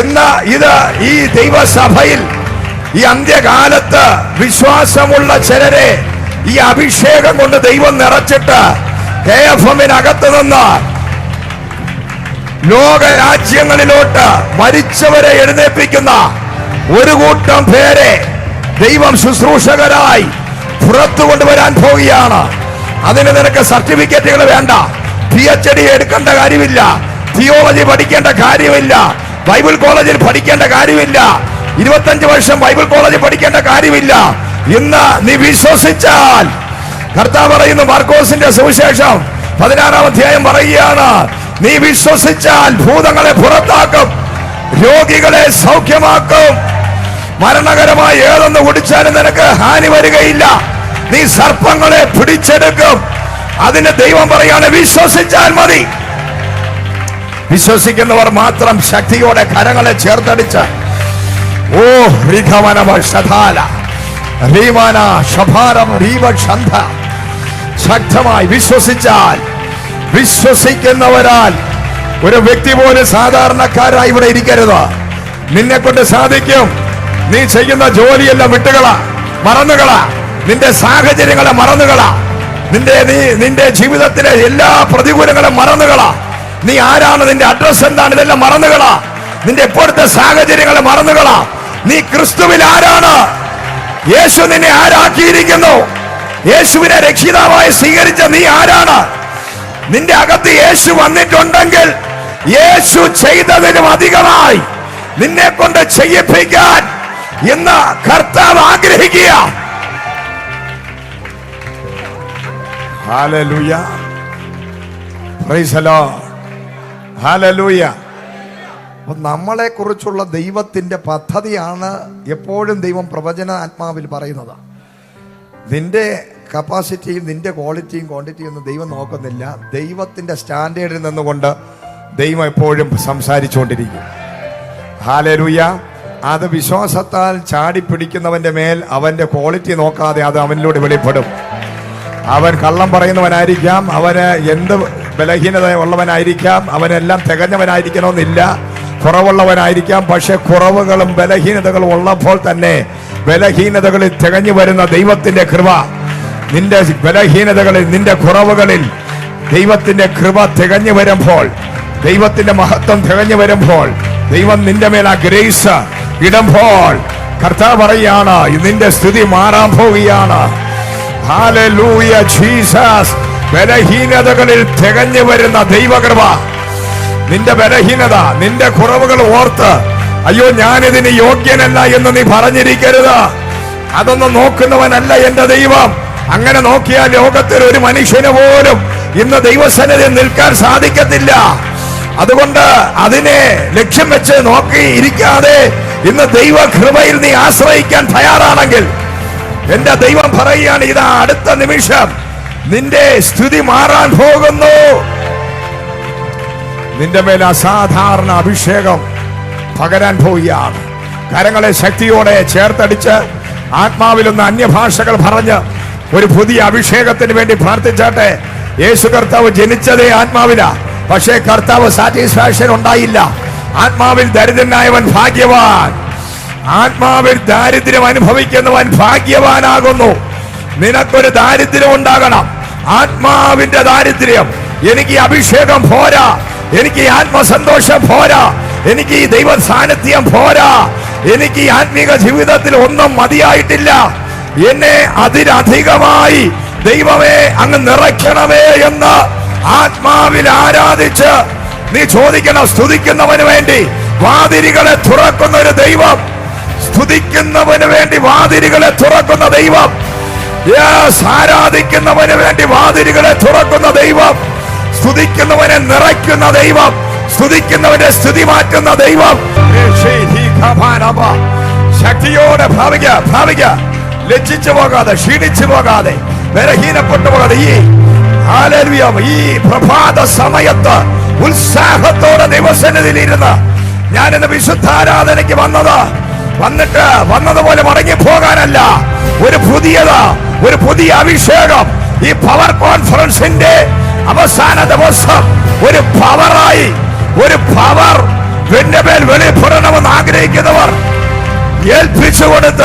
ഇന്ന് ഇത് ഈ ദൈവസഭയിൽ ഈ അന്ത്യകാലത്ത് വിശ്വാസമുള്ള ചിലരെ ഈ അഭിഷേകം കൊണ്ട് ദൈവം നിറച്ചിട്ട് KFM-നകത്ത് നിന്ന് ലോകരാജ്യങ്ങളിലോട്ട് മരിച്ചവരെ എഴുന്നേൽപ്പിക്കുന്ന ഒരു കൂട്ടം പേരെ ദൈവം ശുശ്രൂഷകരായി പുറത്തു കൊണ്ടുവരാൻ പോവുകയാണ്. അതിന് നിനക്ക് സർട്ടിഫിക്കറ്റുകൾ വേണ്ട, PhD എടുക്കേണ്ട കാര്യമില്ല, തിയോളജി പഠിക്കേണ്ട കാര്യമില്ല, ബൈബിൾ കോളേജിൽ പഠിക്കേണ്ട കാര്യമില്ല, 25 വർഷം ബൈബിൾ കോളേജിൽ പഠിക്കേണ്ട കാര്യമില്ല. ഇന്ന് നീ വിശ്വസിച്ചാൽ, കർത്താവ് പറയുന്നു മാർക്കോസിന്റെ സുവിശേഷം 16-ാം അധ്യായം പറയുകയാണ്, നീ വിശ്വസിച്ചാൽ ഭൂതങ്ങളെ പുറത്താക്കും, രോഗികളെ സൗഖ്യമാക്കും, മരണകരമായ ഏതൊന്ന് കുടിച്ചാലും നിനക്ക് ഹാനി വരികയില്ല, നീ സർപ്പങ്ങളെ പിടിച്ചെടുക്കും. അതിന് ദൈവം പറയാണ് വിശ്വസിച്ചാൽ മതി. വിശ്വസിക്കുന്നവർ മാത്രം ശക്തിയോടെ കരങ്ങളെ ചേർത്തടിച്ച് ഓ ശക്തമായി വിശ്വസിച്ചാൽ, വിശ്വസിക്കുന്നവരാൽ ഒരു വ്യക്തി പോലും സാധാരണക്കാരായി ഇവിടെ ഇരിക്കരുത്. നിന്നെ കൊണ്ട് സാധിക്കും. നീ ചെയ്യുന്ന ജോലിയെല്ലാം വിട്ടുകളാ, മറന്നുകളാ, നിന്റെ സാഹചര്യങ്ങളെ മറന്നുകളാ, നിന്റെ ജീവിതത്തിലെ എല്ലാ പ്രതികൂലങ്ങളും മറന്നുകളാ. നീ ആരാണ്, നിന്റെ അഡ്രസ് എന്താണ്, ഇതെല്ലാം മറന്നുകളാ. നിന്റെ ഇപ്പോഴത്തെ സാഹചര്യങ്ങളെ മറന്നുകളാ. നീ ക്രിസ്തുവിൽ ആരാണ്, യേശു നിന്നെ ആരാക്കിയിരിക്കുന്നു, യേശുവിനെ രക്ഷിതാവായി സ്വീകരിച്ച നീ ആരാണ്, നിന്റെ അകത്ത് യേശു വന്നിട്ടുണ്ടെങ്കിൽ യേശു ചെയ്തതിനും അധികമായി നിന്നെ കൊണ്ട് ചെയ്യിപ്പിക്കാൻ ഇന്ന് കർത്താവ് ആഗ്രഹിക്കുക. Hallelujah, praise the Lord, hallelujah. നമ്മളെ കുറിച്ചുള്ള ദൈവത്തിന്റെ പദ്ധതിയാണ് എപ്പോഴും ദൈവം പ്രവചന ആത്മാവിൽ പറയുന്നത്. നിന്റെ കപ്പാസിറ്റിയും നിന്റെ ക്വാളിറ്റിയും ക്വാണ്ടിറ്റിയും ഒന്നും ദൈവം നോക്കുന്നില്ല. ദൈവത്തിന്റെ സ്റ്റാൻഡേർഡിൽ നിന്നുകൊണ്ട് ദൈവം എപ്പോഴും സംസാരിച്ചുകൊണ്ടിരിക്കും. ഹല്ലേലൂയ. അത് വിശ്വാസത്താൽ ചാടിപ്പിടിക്കുന്നവന്റെ മേൽ അവന്റെ ക്വാളിറ്റി നോക്കാതെ അത് അവനിലൂടെ വെളിപ്പെടും. അവൻ കള്ളം പറയുന്നവനായിരിക്കാം, അവന് എന്ത് ബലഹീനത ഉള്ളവനായിരിക്കാം, അവനെല്ലാം തികഞ്ഞവനായിരിക്കണമെന്നില്ല, കുറവുള്ളവനായിരിക്കാം. പക്ഷെ കുറവുകളും ബലഹീനതകളും ഉള്ളപ്പോൾ തന്നെ ബലഹീനതകളിൽ തികഞ്ഞു വരുന്ന ദൈവത്തിന്റെ കൃപ, നിന്റെ ബലഹീനതകളിൽ, നിന്റെ കുറവുകളിൽ ദൈവത്തിന്റെ കൃപ തികഞ്ഞു വരുമ്പോൾ, ദൈവത്തിന്റെ മഹത്വം തികഞ്ഞു വരുമ്പോൾ, ദൈവം നിന്റെ മേൽ ആ ഗ്രേസ് ഇടുമ്പോൾ കർത്താവ് പറയാണ് നിന്റെ സ്ഥിതി മാറാൻ പോവുകയാണ്. Hallelujah Jesus. ബലഹീനതകളിൽ തികഞ്ഞു വരുന്ന ദൈവകൃപ, നിന്റെ ബലഹീനത, നിന്റെ കുറവുകൾ ഓർത്ത് അയ്യോ ഞാനിതിന് യോഗ്യനല്ല എന്ന് നീ പറഞ്ഞിരിക്കരുത്. അതൊന്നും നോക്കുന്നവനല്ല എന്റെ ദൈവം. അങ്ങനെ നോക്കിയാൽ ലോകത്തിൽ ഒരു മനുഷ്യന് പോലും ഇന്ന് ദൈവസന്നിധിയിൽ നിൽക്കാൻ സാധിക്കത്തില്ല. അതുകൊണ്ട് അതിനെ ലക്ഷ്യം വെച്ച് നോക്കി ഇരിക്കാതെ ഇന്ന് ദൈവകൃപയിൽ നീ ആശ്രയിക്കാൻ തയ്യാറാണെങ്കിൽ എന്റെ ദൈവം പറയുകയാണ്, ഇതാ അടുത്ത നിമിഷം നിന്റെ സ്ഥിതി മാറാൻ പോകുന്നു. നിന്റെ മേൽ അസാധാരണ അഭിഷേകം പകരാൻ പോവുകയാണ്. കരങ്ങളെ ശക്തിയോടെ ചേർത്തടിച്ച് ആത്മാവിലൊന്ന് അന്യഭാഷകൾ പറഞ്ഞ് ഒരു പുതിയ അഭിഷേകത്തിന് വേണ്ടി പ്രാർത്ഥിച്ചാട്ടെ. യേശു കർത്താവ് ജനിച്ചതേ ആത്മാവിലാ, പക്ഷേ കർത്താവ് സാറ്റിസ്ഫാക്ഷൻ ഉണ്ടായില്ല. ആത്മാവിൽ ദരിദ്രനായവൻ ഭാഗ്യവാൻ, ആത്മാവിൽ ദാരിദ്ര്യം അനുഭവിക്കുന്നവൻ ഭാഗ്യവാനാകുന്നു. നിനക്കൊരു ദാരിദ്ര്യം ഉണ്ടാകണം, ആത്മാവിന്റെ ദാരിദ്ര്യം. എനിക്ക് ഈ അഭിഷേകം പോരാ, എനിക്ക് ഈ ആത്മസന്തോഷം പോരാ, എനിക്ക് ഈ ദൈവ സാന്നിധ്യം പോരാ, എനിക്ക് ഈ ആത്മീക ജീവിതത്തിൽ ഒന്നും മതിയായിട്ടില്ല, എന്നെ അതിലധികമായി ദൈവമേ അങ്ങ് നിറയ്ക്കണമേ എന്ന് ആത്മാവിൽ ആരാധിച്ച് നീ ചോദിക്കണം. സ്തുതിക്കുന്നവന് വേണ്ടി വാതിലുകളെ തുറക്കുന്ന ഒരു ദൈവം, സ്തുതിക്കുന്നവന് വേണ്ടി വാതിലുകളെ തുറക്കുന്ന ദൈവം, ആരാധിക്കുന്നവന് വേണ്ടി വാതിലുകളെ തുറക്കുന്ന ദൈവം, സ്തുതിക്കുന്നവനെ നിറയ്ക്കുന്ന ദൈവം, സ്തുതിക്കുന്നവന്റെ സ്ഥിതി മാറ്റുന്ന ദൈവം. ശക്തിയോടെ ഭാവിക, ലജ്ജിച്ചു പോകാതെ, ക്ഷീണിച്ചു പോകാതെ, ബലഹീനപ്പെട്ടു പോകാതെ ഈ പ്രഭാത സമയത്ത് ഉത്സാഹത്തോടെ ദൈവസന്നിധിയിലിരുന്ന് ഞാനിന്ന് വിശുദ്ധാരാധനയ്ക്ക് വന്നതുപോലെ മടങ്ങി പോകാനല്ല, ഒരു പുതിയ അഭിഷേകം ഈ പവർ കോൺഫറൻസിന്റെ അവസാന ദിവസം ഒരു പവർ എന്റെ മേൽ വെളിപ്പെടണമെന്ന് ആഗ്രഹിക്കുന്നവർ ഏൽപ്പിച്ചു കൊടുത്ത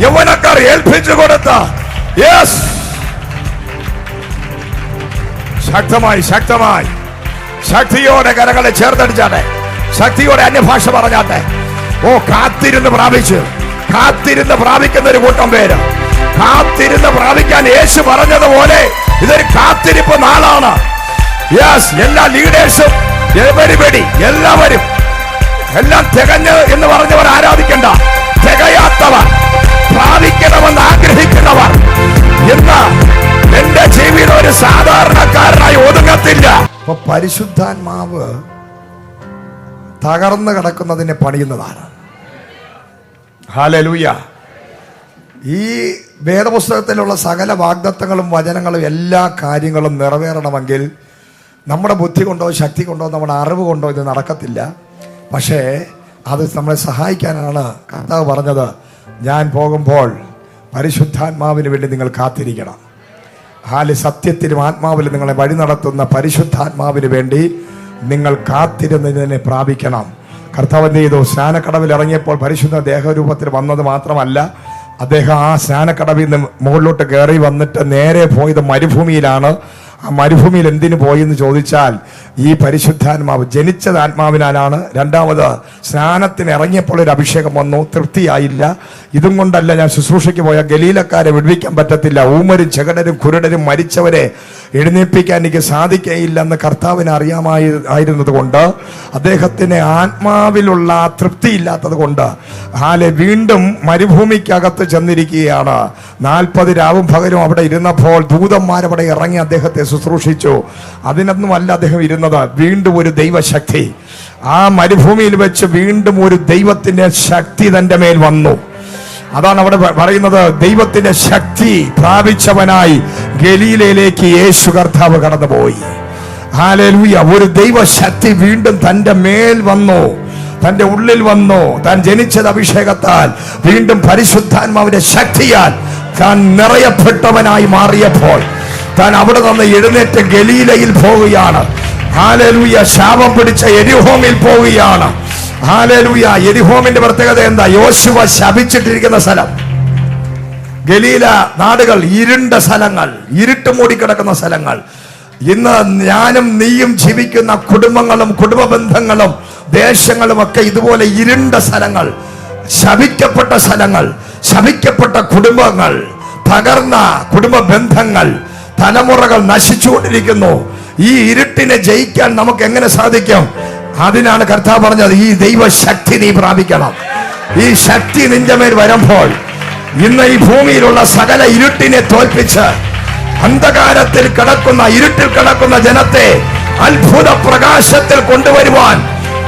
യൗവനക്കാർ ഏൽപ്പിച്ചു കൊടുത്ത യെസ്, ശക്തമായി ശക്തിയോടെ കരങ്ങളെ ചേർത്തടിച്ചാട്ടെ, ശക്തിയോടെ അന്യഭാഷ പറഞ്ഞാട്ടെ. കാത്തിരുന്ന് പ്രാപിക്കുന്ന ഒരു കൂട്ടം പേര്, കാത്തിരുന്ന് പ്രാപിക്കാൻ യേശു പറഞ്ഞതുപോലെ ഇതൊരു കാത്തിരിപ്പ് നാളാണ്. യെസ്, എല്ലാ ലീഡേഴ്സും എല്ലാവരും എല്ലാം തികഞ്ഞ് എന്ന് പറഞ്ഞവർ ആരാധിക്കണ്ട, തികയാത്തവർ, പ്രാപിക്കണമെന്ന് ആഗ്രഹിക്കുന്നവർ ഇന്ന് എന്റെ ജീവിതം ഒരു സാധാരണക്കാരനായി ഒതുങ്ങത്തില്ല. അപ്പൊ പരിശുദ്ധാത്മാവ് തകർന്നു കിടക്കുന്നതിനെ പണിയുന്നതാണ്. ഹല്ലേലൂയ. ഈ വേദപുസ്തകത്തിലുള്ള സകല വാഗ്ദത്തങ്ങളും വചനങ്ങളും എല്ലാ കാര്യങ്ങളും നിറവേറണമെങ്കിൽ നമ്മുടെ ബുദ്ധി കൊണ്ടോ ശക്തി കൊണ്ടോ നമ്മുടെ അറിവ് കൊണ്ടോ ഇത് നടക്കത്തില്ല. പക്ഷേ അത് നമ്മളെ സഹായിക്കാനാണ് കർത്താവ് പറഞ്ഞത്, ഞാൻ പോകുമ്പോൾ പരിശുദ്ധാത്മാവിന് വേണ്ടി നിങ്ങൾ കാത്തിരിക്കണം. സത്യത്തിലും ആത്മാവിലും നിങ്ങളെ വഴി നടത്തുന്ന പരിശുദ്ധാത്മാവിന് വേണ്ടി നിങ്ങൾ കാത്തിരുന്നതിനെ പ്രാപിക്കണം. കർത്താവ് എന്ത് ചെയ്തു? സ്നാനക്കടവിൽ ഇറങ്ങിയപ്പോൾ പരിശുദ്ധ ദേഹരൂപത്തിൽ വന്നത് മാത്രമല്ല, അദ്ദേഹം ആ സ്നാനക്കടവിൽ നിന്ന് മുകളിലോട്ട് കയറി വന്നിട്ട് നേരെ പോയത് മരുഭൂമിയിലാണ്. ആ മരുഭൂമിയിൽ എന്തിനു പോയി എന്ന് ചോദിച്ചാൽ, ഈ പരിശുദ്ധാത്മാവ് ജനിച്ചത് ആത്മാവിനാലാണ്. രണ്ടാമത് സ്നാനത്തിന് ഇറങ്ങിയപ്പോൾ ഒരു അഭിഷേകം വന്നു, തൃപ്തിയായില്ല. ഇതും കൊണ്ടല്ല ഞാൻ ശുശ്രൂഷയ്ക്ക് പോയ ഗലീലക്കാരെ വിടുവിക്കാൻ പറ്റത്തില്ല, ഊമരും ചെകടരും കുരുടരും മരിച്ചവരെ എഴുന്നേൽപ്പിക്കാൻ എനിക്ക് സാധിക്കുകയില്ലെന്ന് കർത്താവിന് അറിയാമായിരുന്നത് കൊണ്ട്, അദ്ദേഹത്തിന് ആത്മാവിലുള്ള തൃപ്തിയില്ലാത്തത് കൊണ്ട് വീണ്ടും മരുഭൂമിക്കകത്ത് ചെന്നിരിക്കുകയാണ്. 40 രാവും പകലും അവിടെ ഇരുന്നപ്പോൾ ദൂതന്മാരവിടെ ഇറങ്ങി അദ്ദേഹത്തെ ശുശ്രൂഷിച്ചു. അതിനൊന്നുമല്ല അദ്ദേഹം ഇരുന്നത്, വീണ്ടും ഒരു ദൈവശക്തി ആ മരുഭൂമിയിൽ വെച്ച് വീണ്ടും ഒരു ദൈവത്തിന്റെ ശക്തി തന്റെ മേൽ വന്നു. അതാണ് അവിടെ പറയുന്നത്, ദൈവത്തിന്റെ ശക്തി പ്രാപിച്ചവനായി ഗലീലയിലേക്ക് യേശു കർത്താവ് കടന്നുപോയി. ഹല്ലേലൂയ. ഒരു ദൈവശക്തി വീണ്ടും തന്റെ മേൽ വന്നു, തന്റെ ഉള്ളിൽ വന്നു. താൻ ജനിച്ചത് അഭിഷേകത്താൽ, വീണ്ടും പരിശുദ്ധാത്മാവിന്റെ ശക്തിയാൽ താൻ നിറയപ്പെട്ടവനായി മാറിയപ്പോൾ താൻ അവിടെ നിന്ന് എഴുന്നേറ്റ് ഗലീലയിൽ പോവുകയാണ്. ഹല്ലേലൂയ. ശാപം പിടിച്ച യെരിഹോമിൽ പോവുകയാണ്. ഹല്ലേലൂയ. യെരിഹോമിന്റെ പ്രത്യേകത എന്താ? യോശുവ ശപിച്ചിട്ടിരിക്കുന്ന സ്ഥലം. ഗലീല നാടുകൾ ഇരുണ്ട സ്ഥലങ്ങൾ, ഇരുട്ട് മൂടിക്കിടക്കുന്ന സ്ഥലങ്ങൾ. ഇന്ന് ഞാനും നീയും ജീവിക്കുന്ന കുടുംബങ്ങളും കുടുംബ ബന്ധങ്ങളും ദേശങ്ങളും ഒക്കെ ഇതുപോലെ ഇരുണ്ട സ്ഥലങ്ങൾ, ശപിക്കപ്പെട്ട സ്ഥലങ്ങൾ, ശപിക്കപ്പെട്ട കുടുംബങ്ങൾ, തകർന്ന കുടുംബ ബന്ധങ്ങൾ, തലമുറകൾ നശിച്ചുകൊണ്ടിരിക്കുന്നു. ഈ ഇരുട്ടിനെ ജയിക്കാൻ നമുക്ക് എങ്ങനെ സാധിക്കും? അതിനാണ് കർത്താവ് പറഞ്ഞത്, ഈ ദൈവശക്തി നീ പ്രാപിക്കണം. ഈ ശക്തി നിന്റെ മേൽ വരുമ്പോൾ ഇന്ന് ഈ ഭൂമിയിലുള്ള സകല ഇരുട്ടിനെ തോൽപ്പിച്ച് അന്ധകാരത്തിൽ കിടക്കുന്ന, ഇരുട്ടിൽ കിടക്കുന്ന ജനത്തെ അത്ഭുത പ്രകാശത്തിൽ കൊണ്ടുവരുവാൻ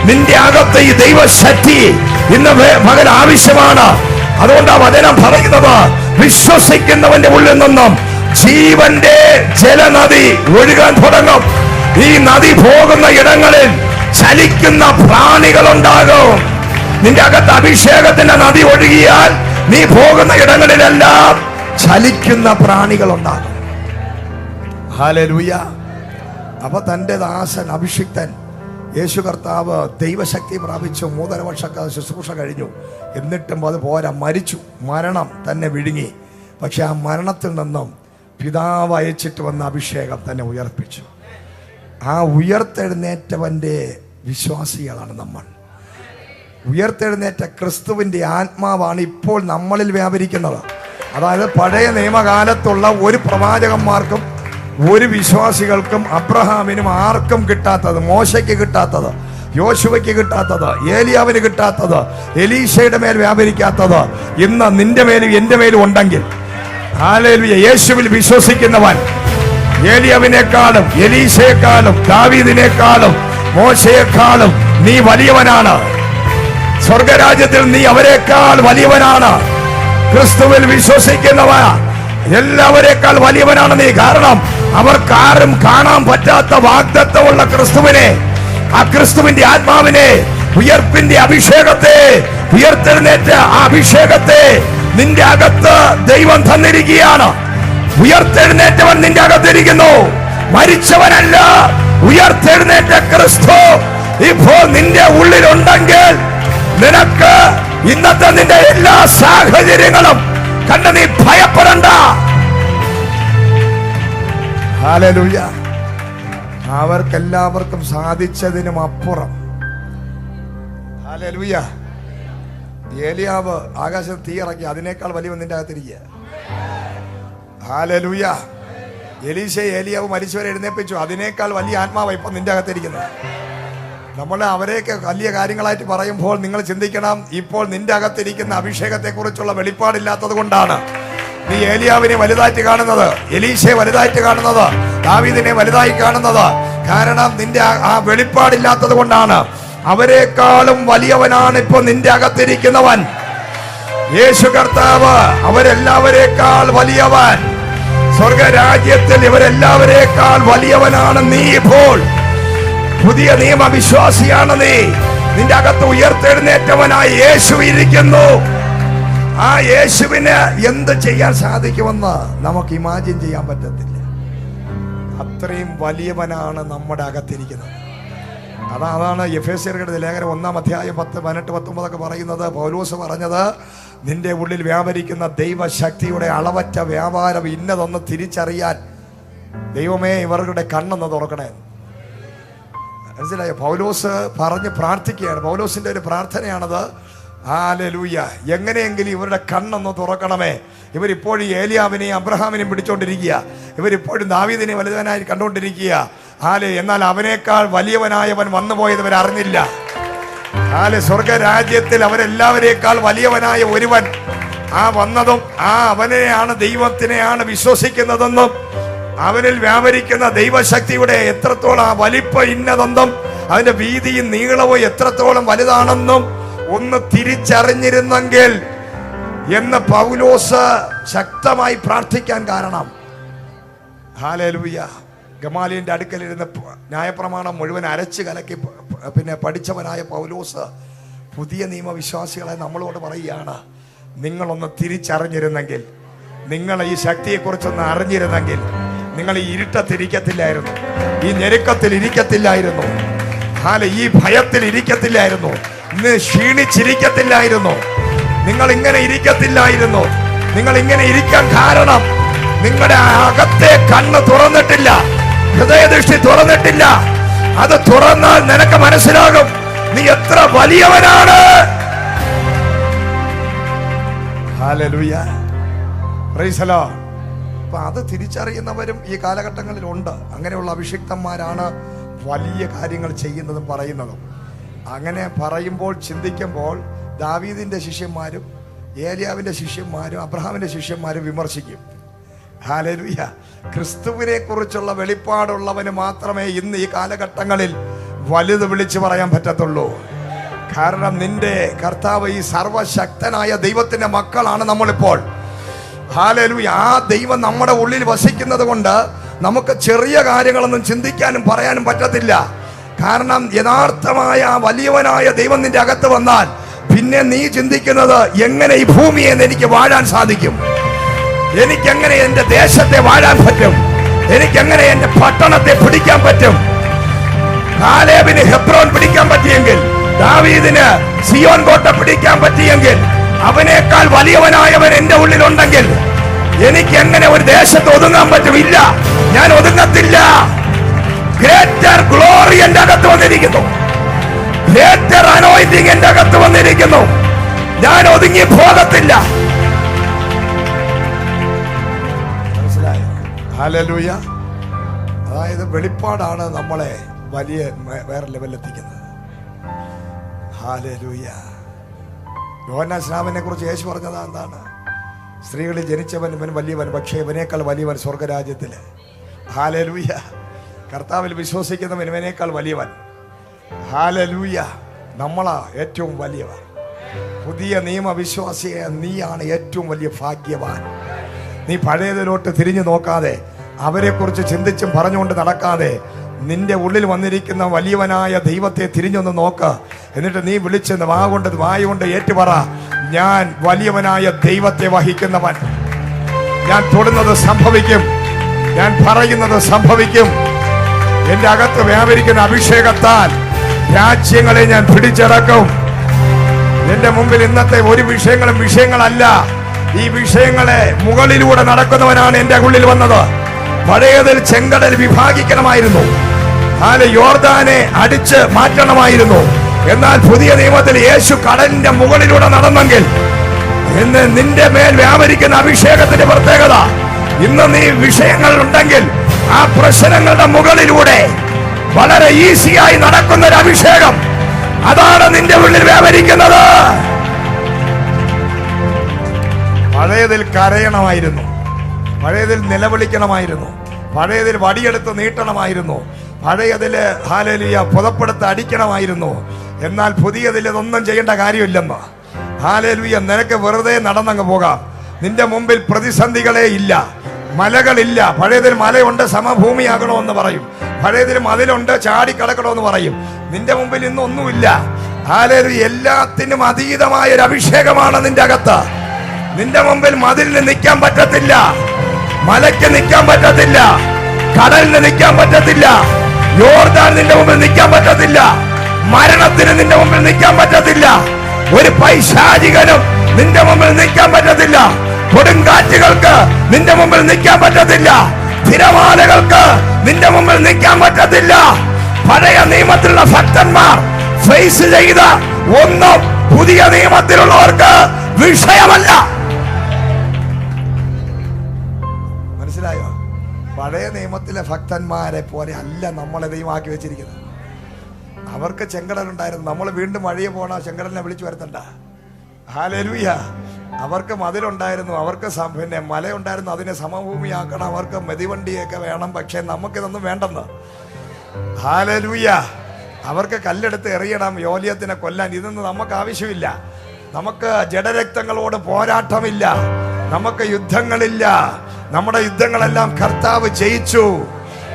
നിന്റെ അകത്ത് ഈ ദൈവശക്തി ഇന്ന് മകൻ ആവശ്യമാണ്. അതുകൊണ്ട് ആ വചനം പറയുന്നത്, വിശ്വസിക്കുന്നവന്റെ ഉള്ളിൽ നിന്നും ജീവന്റെ ജലനദി ഒഴുകാൻ തുടങ്ങും. ഈ നദി പോകുന്ന ഇടങ്ങളിൽ ചലിക്കുന്ന പ്രാണികളുണ്ടാകും. നിന്റെ അകത്ത് അഭിഷേകത്തിന്റെ നദി ഒഴുകിയാൽ നീ പോകുന്ന ഇടങ്ങളിലെല്ലാം ചലിക്കുന്ന പ്രാണികളുണ്ടാകും. ഹല്ലേലൂയ. അപ്പൊ തന്റെ ദാസൻ അഭിഷിക്തൻ യേശു കർത്താവ് ദൈവശക്തി പ്രാപിച്ചു. 3.5 വർഷക്കാലം ശുശ്രൂഷ കഴിഞ്ഞു. എന്നിട്ടും അത് പോരാ, മരിച്ചു. മരണം തന്നെ വിഴുങ്ങി. പക്ഷെ ആ മരണത്തിൽ നിന്നും പിതാവ് അയച്ചിട്ട് വന്ന അഭിഷേകം തന്നെ ഉയർപ്പിച്ചു. ആ ഉയർത്തെഴുന്നേറ്റവന്റെ വിശ്വാസികളാണ് നമ്മൾ. ഉയർത്തെഴുന്നേറ്റ ക്രിസ്തുവിന്റെ ആത്മാവാണ് ഇപ്പോൾ നമ്മളിൽ വ്യാപരിക്കുന്നത്. അതായത് പഴയ നിയമകാലത്തുള്ള ഒരു പ്രവാചകന്മാർക്കും ഒരു വിശ്വാസികൾക്കും അബ്രഹാമിനും ആർക്കും കിട്ടാത്തത്, മോശയ്ക്ക് കിട്ടാത്തത്, യോശുവയ്ക്ക് കിട്ടാത്തത്, ഏലിയാവിന് കിട്ടാത്തത്, എലീശയുടെ മേൽ വ്യാപരിക്കാത്തത് ഇന്ന് നിന്റെ മേലും എന്റെ മേലും ഉണ്ടെങ്കിൽ ഹല്ലേലൂയ. യേശുവിൽ വിശ്വസിക്കുന്നവൻ ഏലിയാവിനേക്കാളും എലീശയെക്കാളും ദാവീദിനേക്കാളും മോശയെക്കാളും നീ വലിയവനാണ്. സ്വർഗരാജ്യത്തിൽ നീ അവരെക്കാൾ വലിയവനാണ്. ക്രിസ്തുവിൽ വിശ്വസിക്കുന്നവൻ എല്ലാവരെക്കാൾ വലിയവനാണ് നീ. കാരണം അവർക്കാരും കാണാൻ പറ്റാത്ത വാഗ്ദത്തമുള്ള ക്രിസ്തുവിനെ, ആ ക്രിസ്തുവിന്റെ ആത്മാവിനെ, ഉയർപ്പിന്റെ അഭിഷേകത്തെ, ഉയർത്തെഴുന്നേറ്റ ആ അഭിഷേകത്തെ നിന്റെ അകത്ത് ദൈവം തന്നിരിക്കുകയാണ്. ഉയർത്തെഴുന്നേറ്റവൻ നിന്റെ അകത്തിരിക്കുന്നു. മരിച്ചവനല്ല, ഉയർത്തെഴുന്നേറ്റ ക്രിസ്തു ഇപ്പോൾ നിന്റെ ഉള്ളിലുണ്ടെങ്കിൽ നിനക്ക് ഇന്നത്തെ നിന്റെ എല്ലാ സാഹചര്യങ്ങളും കണ്ട് നീ ഭയപ്പെടണ്ട. ഹല്ലേലൂയ. അവർക്കെല്ലാവർക്കും സാധിച്ചതിനും അപ്പുറം. ഹല്ലേലൂയ. ഏലിയാവ് ആകാശത്ത് തീ ഇറക്കി, അതിനേക്കാൾ വലിയ നിന്റെ അകത്തിരിക്കുക. ഹല്ലേലൂയ. ഏലിയാവ് മരിച്ചവരെ എഴുന്നേൽപ്പിച്ചു, അതിനേക്കാൾ വലിയ ആത്മാവ് ഇപ്പൊ നിന്റെ അകത്തിരിക്കുന്നത്. നമ്മൾ അവരെയൊക്കെ വലിയ കാര്യങ്ങളായിട്ട് പറയുമ്പോൾ നിങ്ങൾ ചിന്തിക്കണം, ഇപ്പോൾ നിന്റെ അകത്തിരിക്കുന്ന അഭിഷേകത്തെ കുറിച്ചുള്ള വെളിപ്പാടില്ലാത്തത് കൊണ്ടാണ് നീ ഏലിയാവിനെ വലുതായിട്ട് കാണുന്നത്, എലീശയെ വലുതായിട്ട് കാണുന്നത്, ദാവീദിനെ വലുതായി കാണുന്നത്. കാരണം നിന്റെ ആ വെളിപ്പാടില്ലാത്തത് കൊണ്ടാണ്. അവരെക്കാളും വലിയവനാണ് ഇപ്പൊ നിന്റെ അകത്തിരിക്കുന്നവൻ, യേശു കർത്താവ്. അവരെല്ലാവരേക്കാൾ വലിയവൻ. സ്വർഗരാജ്യത്തിൽ ഇവരെല്ലാവരേക്കാൾ വലിയവനാണ് നീ. ഇപ്പോൾ പുതിയ നിയമ വിശ്വാസിയാണ് നീ. നിന്റെ അകത്ത് ഉയർത്തെഴുന്നേറ്റവനായി യേശു ഇരിക്കുന്നു. ആ യേശുവിന് എന്ത് ചെയ്യാൻ സാധിക്കുമെന്ന് നമുക്ക് ഇമാജിൻ ചെയ്യാൻ പറ്റത്തില്ല. അത്രയും വലിയവനാണ് നമ്മുടെ അകത്തിരിക്കുന്നത്. അതാണ് എഫേസ്യരുടെ ലേഖനം 1-ാം അധ്യായം 10, 18, 19 പറയുന്നത്. പൗലോസ് പറഞ്ഞത്, നിന്റെ ഉള്ളിൽ വ്യാപരിക്കുന്ന ദൈവശക്തിയുടെ അളവറ്റ വ്യാപാരം ഇന്നതൊന്ന് തിരിച്ചറിയാൻ ദൈവമേ ഇവരുടെ കണ്ണൊന്ന് തുറക്കണേ. മനസ്സിലായോ? പൗലോസ് പറഞ്ഞ് പ്രാർത്ഥിക്കുകയാണ്. പൗലോസിന്റെ ഒരു പ്രാർത്ഥനയാണത്. ഹല്ലേലൂയ. എങ്ങനെയെങ്കിലും ഇവരുടെ കണ്ണൊന്ന് തുറക്കണമേ. ഇവരിപ്പോഴും ഏലിയാവിനെയും അബ്രഹാമിനെയും പിടിച്ചോണ്ടിരിക്കുക. ഇവരിപ്പോഴും ദാവീദിനെ വലുതനായി കണ്ടുകൊണ്ടിരിക്കുക. എന്നാൽ അവനേക്കാൾ വലിയവനായവൻ വന്നുപോയത് ഇവർ അറിഞ്ഞില്ല. സ്വർഗരാജ്യത്തിൽ അവരെല്ലാവരേക്കാൾ വലിയവനായ ഒരുവൻ വന്നതും അവനെയാണ്, ദൈവത്തിനെയാണ് വിശ്വസിക്കുന്നതെന്നും അവനിൽ വ്യാപരിക്കുന്ന ദൈവശക്തിയുടെ എത്രത്തോളം വലിപ്പം ഇന്നതെന്നും അതിന്റെ വീതിയും നീളവും എത്രത്തോളം വലുതാണെന്നും ഒന്ന് തിരിച്ചറിഞ്ഞിരുന്നെങ്കിൽ എന്ന് പൗലോസ് ശക്തമായി പ്രാർത്ഥിക്കാൻ കാരണം. ഹല്ലേലൂയ. ഗമാലിയന്റെ അടുക്കലിരുന്ന് ന്യായപ്രമാണം മുഴുവൻ അരച്ച് കലക്കി പഠിച്ചവനായ പൗലോസ് പുതിയ നിയമവിശ്വാസികളെ നമ്മളോട് പറയുകയാണ്, നിങ്ങളൊന്ന് തിരിച്ചറിഞ്ഞിരുന്നെങ്കിൽ, നിങ്ങൾ ഈ ശക്തിയെക്കുറിച്ചൊന്ന് അറിഞ്ഞിരുന്നെങ്കിൽ നിങ്ങൾ ഈ ഇരുട്ടത്തിരിക്കത്തില്ലായിരുന്നു, ഈ ഞെരുക്കത്തിൽ ഇരിക്കത്തില്ലായിരുന്നു, ഈ ഭയത്തിൽ ഇരിക്കത്തില്ലായിരുന്നു, ഇന്ന് ക്ഷീണിച്ചിരിക്കത്തില്ലായിരുന്നു, നിങ്ങൾ ഇങ്ങനെ ഇരിക്കത്തില്ലായിരുന്നു. നിങ്ങൾ ഇങ്ങനെ ഇരിക്കാൻ കാരണം നിങ്ങളുടെ അകത്തെ കണ്ണ് തുറന്നിട്ടില്ല, ഹൃദയദൃഷ്ടി തുറന്നിട്ടില്ല. അത് തുറന്നാൽ നിനക്ക് മനസ്സിലാകും നീ എത്ര വലിയവനാണ്. ഹല്ലേലൂയ. Praise the Lord. അപ്പൊ അത് തിരിച്ചറിയുന്നവരും ഈ കാലഘട്ടങ്ങളിൽ ഉണ്ട്. അങ്ങനെയുള്ള അഭിഷിക്തന്മാരാണ് വലിയ കാര്യങ്ങൾ ചെയ്യുന്നതും പറയുന്നതും. അങ്ങനെ പറയുമ്പോൾ ചിന്തിക്കുമ്പോൾ ദാവീദിന്റെ ശിഷ്യന്മാരും ഏലിയാവിന്റെ ശിഷ്യന്മാരും അബ്രഹാമിന്റെ ശിഷ്യന്മാരും വിമർശിക്കും. ഹല്ലേലൂയ. ക്രിസ്തുവിനെ കുറിച്ചുള്ള വെളിപ്പാടുള്ളവന് മാത്രമേ ഇന്ന് ഈ കാലഘട്ടങ്ങളിൽ വലുത് വിളിച്ചു പറയാൻ പറ്റത്തുള്ളൂ. കാരണം നിന്റെ കർത്താവ് ഈ സർവശക്തനായ ദൈവത്തിന്റെ മക്കളാണ് നമ്മളിപ്പോൾ. ഹല്ലേലൂയ. ആ ദൈവം നമ്മുടെ ഉള്ളിൽ വസിക്കുന്നത് കൊണ്ട് നമുക്ക് ചെറിയ കാര്യങ്ങളൊന്നും ചിന്തിക്കാനും പറയാനും പറ്റത്തില്ല. കാരണം യഥാർത്ഥമായ വലിയവനായ ദൈവം നിന്റെ അകത്ത് വന്നാൽ പിന്നെ നീ ചിന്തിക്കുന്നത്, എങ്ങനെ ഈ ഭൂമിയെ എനിക്ക് വാഴാൻ സാധിക്കും, എനിക്കെങ്ങനെ എന്റെ ദേശത്തെ വാഴാൻ പറ്റും, എനിക്കെങ്ങനെ എന്റെ പട്ടണത്തെ പിടിക്കാൻ പറ്റും. കാലേബിന് ഹെബ്രോൻ പിടിക്കാൻ പറ്റിയെങ്കിൽ, ദാവീദിന് സിയോൻ കോട്ട പിടിക്കാൻ പറ്റിയെങ്കിൽ, അവനേക്കാൾ വലിയവനായവൻ എന്റെ ഉള്ളിലുണ്ടെങ്കിൽ എനിക്ക് എങ്ങനെ ഒരു ദേശത്ത് ഒതുങ്ങാൻ പറ്റും? ഇല്ല, ഞാൻ ഒതുങ്ങത്തില്ല. ഗ്രേറ്റർ ഗ്ലോറി എന്റെ അകത്ത് വന്നിരിക്കുന്നു, ഗ്രേറ്റർ അനോയിന്റിംഗ് എന്റെ അകത്ത് വന്നിരിക്കുന്നു. ഞാൻ ഒതുങ്ങി പോകത്തില്ല. മനസ്സിലായോ? ഹല്ലേലൂയ. അതായത് വെളിപ്പാടാണ് നമ്മളെ വലിയ വേറെ ലെവലിലെത്തിക്കുന്നത്. ഹല്ലേലൂയ. യോഹന്നാൻ സ്നാപകനെ കുറിച്ച് യേശു പറഞ്ഞത് എന്താണ്? സ്ത്രീകളിൽ ജനിച്ചവൻ ഇവൻ വലിയവൻ, പക്ഷേ ഇവനേക്കാൾ വലിയവൻ സ്വർഗരാജ്യത്തിൽ. ഹല്ലേലൂയ. കർത്താവിൽ വിശ്വസിക്കുന്നവൻ ഇവനേക്കാൾ വലിയവൻ. ഹല്ലേലൂയ. നമ്മളാ ഏറ്റവും വലിയവൻ. പുതിയ നിയമവിശ്വാസിയെ നീയാണ് ഏറ്റവും വലിയ ഭാഗ്യവാൻ. നീ പഴയതിലോട്ട് തിരിഞ്ഞു നോക്കാതെ, അവരെക്കുറിച്ച് ചിന്തിച്ചും പറഞ്ഞുകൊണ്ട് നടക്കാതെ, നിന്റെ ഉള്ളിൽ വന്നിരിക്കുന്ന വലിയവനായ ദൈവത്തെ തിരിഞ്ഞൊന്ന് നോക്ക്. എന്നിട്ട് നീ വിളിച്ചെന്ന് വായുകൊണ്ട് ഏറ്റുപറ, ഞാൻ വലിയവനായ ദൈവത്തെ വഹിക്കുന്നവൻ. ഞാൻ തൊടുന്നത് സംഭവിക്കും, ഞാൻ പറയുന്നത് സംഭവിക്കും. എന്റെ അകത്ത് വ്യാപരിക്കുന്ന അഭിഷേകത്താൽ രാജ്യങ്ങളെ ഞാൻ പിടിച്ചടക്കും. എന്റെ മുമ്പിൽ ഇന്നത്തെ ഒരു വിഷയങ്ങളല്ല. ഈ വിഷയങ്ങളെ മുകളിലൂടെ നടക്കുന്നവനാണ് എന്റെ ഉള്ളിൽ വന്നത്. പഴയതിൽ ചെങ്കടൽ വിഭാഗിക്കണമായിരുന്നു, യോർദാനെ അടിച്ച് മാറ്റണമായിരുന്നു. എന്നാൽ പുതിയ നിയമത്തിൽ യേശു കടലിന്റെ മുകളിലൂടെ നടന്നെങ്കിൽ ഇന്ന് നിന്റെ മേൽ വ്യാപരിക്കുന്ന അഭിഷേകത്തിന്റെ പ്രത്യേകത, ഇന്ന് നീ വിഷയങ്ങൾ ഉണ്ടെങ്കിൽ ആ പ്രശ്നങ്ങളുടെ മുകളിലൂടെ വളരെ ഈസിയായി നടക്കുന്ന ഒരു അഭിഷേകം, അതാണ് നിന്റെ ഉള്ളിൽ വ്യാപരിക്കുന്നത്. പഴയതിൽ കരയണമായിരുന്നു, പഴയതിൽ നിലവിളിക്കണമായിരുന്നു, പഴയതിൽ വടിയെടുത്ത് നീട്ടണമായിരുന്നു, പഴയതില് ഹല്ലേലൂയ പുതപ്പെടുത്ത് അടിക്കണമായിരുന്നു. എന്നാൽ പുതിയതിൽ ഇതൊന്നും ചെയ്യേണ്ട കാര്യമില്ലെന്ന്. ഹല്ലേലൂയ. നിനക്ക് വെറുതെ നടന്നങ്ങ് പോകാം. നിന്റെ മുമ്പിൽ പ്രതിസന്ധികളേ ഇല്ല, മലകളില്ല. പഴയതിൽ മലയുണ്ട്, സമഭൂമിയാകണമെന്ന് പറയും. പഴയതിൽ മതിലുണ്ട്, ചാടിക്കടക്കണമെന്ന് പറയും. നിന്റെ മുമ്പിൽ ഇന്നൊന്നുമില്ല. ഹല്ലേലൂയ. എല്ലാത്തിനും അതീതമായ ഒരു അഭിഷേകമാണ് നിന്റെ അകത്ത്. നിന്റെ മുമ്പിൽ മതിലിന് നിൽക്കാൻ പറ്റത്തില്ല, മലയ്ക്ക് നിൽക്കാൻ പറ്റത്തില്ല, കടലിന് നിൽക്കാൻ പറ്റത്തില്ല, യോർദാൻ നിന്റെ മുമ്പിൽ നിൽക്കാൻ പറ്റത്തില്ല, മരണത്തിന് നിന്റെ മുമ്പിൽ നിൽക്കാൻ പറ്റത്തില്ല, ഒരു പൈശാചികനും നിന്റെ മുമ്പിൽ നിൽക്കാൻ പറ്റത്തില്ല, കൊടുങ്കാറ്റുകൾക്ക് നിന്റെ മുമ്പിൽ നിൽക്കാൻ പറ്റത്തില്ല, തിരമാലകൾക്ക് നിന്റെ മുമ്പിൽ നിൽക്കാൻ പറ്റത്തില്ല. പഴയ നിയമത്തിലുള്ള ഭക്തന്മാർ ഫേസ് ചെയ്ത ഒന്നും പുതിയ നിയമത്തിലുള്ളവർക്ക് വിഷയമല്ല. മനസ്സിലായോ? പഴയ നിയമത്തിലെ ഭക്തന്മാരെ പോലെ അല്ല നമ്മളെ ദൈവമാക്കി വെച്ചിരിക്കുന്നത്. അവർക്ക് ചെങ്കടലുണ്ടായിരുന്നു, നമ്മൾ വീണ്ടും വഴിയെ പോണ ചെങ്കടലിനെ വിളിച്ചു വരുത്തണ്ട. ഹല്ലേലൂയ. അവർക്ക് മതിലുണ്ടായിരുന്നു, അവർക്ക് പിന്നെ മലയുണ്ടായിരുന്നു, അതിനെ സമഭൂമിയാക്കണം, അവർക്ക് മെതിവണ്ടിയൊക്കെ വേണം. പക്ഷെ നമുക്കിതൊന്നും വേണ്ടെന്ന്. ഹല്ലേലൂയ. അവർക്ക് കല്ലെടുത്ത് എറിയണം, യോലിയത്തിനെ കൊല്ലാൻ. ഇതൊന്നും നമുക്ക് ആവശ്യമില്ല. നമുക്ക് ജഡരക്തങ്ങളോട് പോരാട്ടമില്ല, നമുക്ക് യുദ്ധങ്ങളില്ല. നമ്മുടെ യുദ്ധങ്ങളെല്ലാം കർത്താവ് ജയിച്ചു.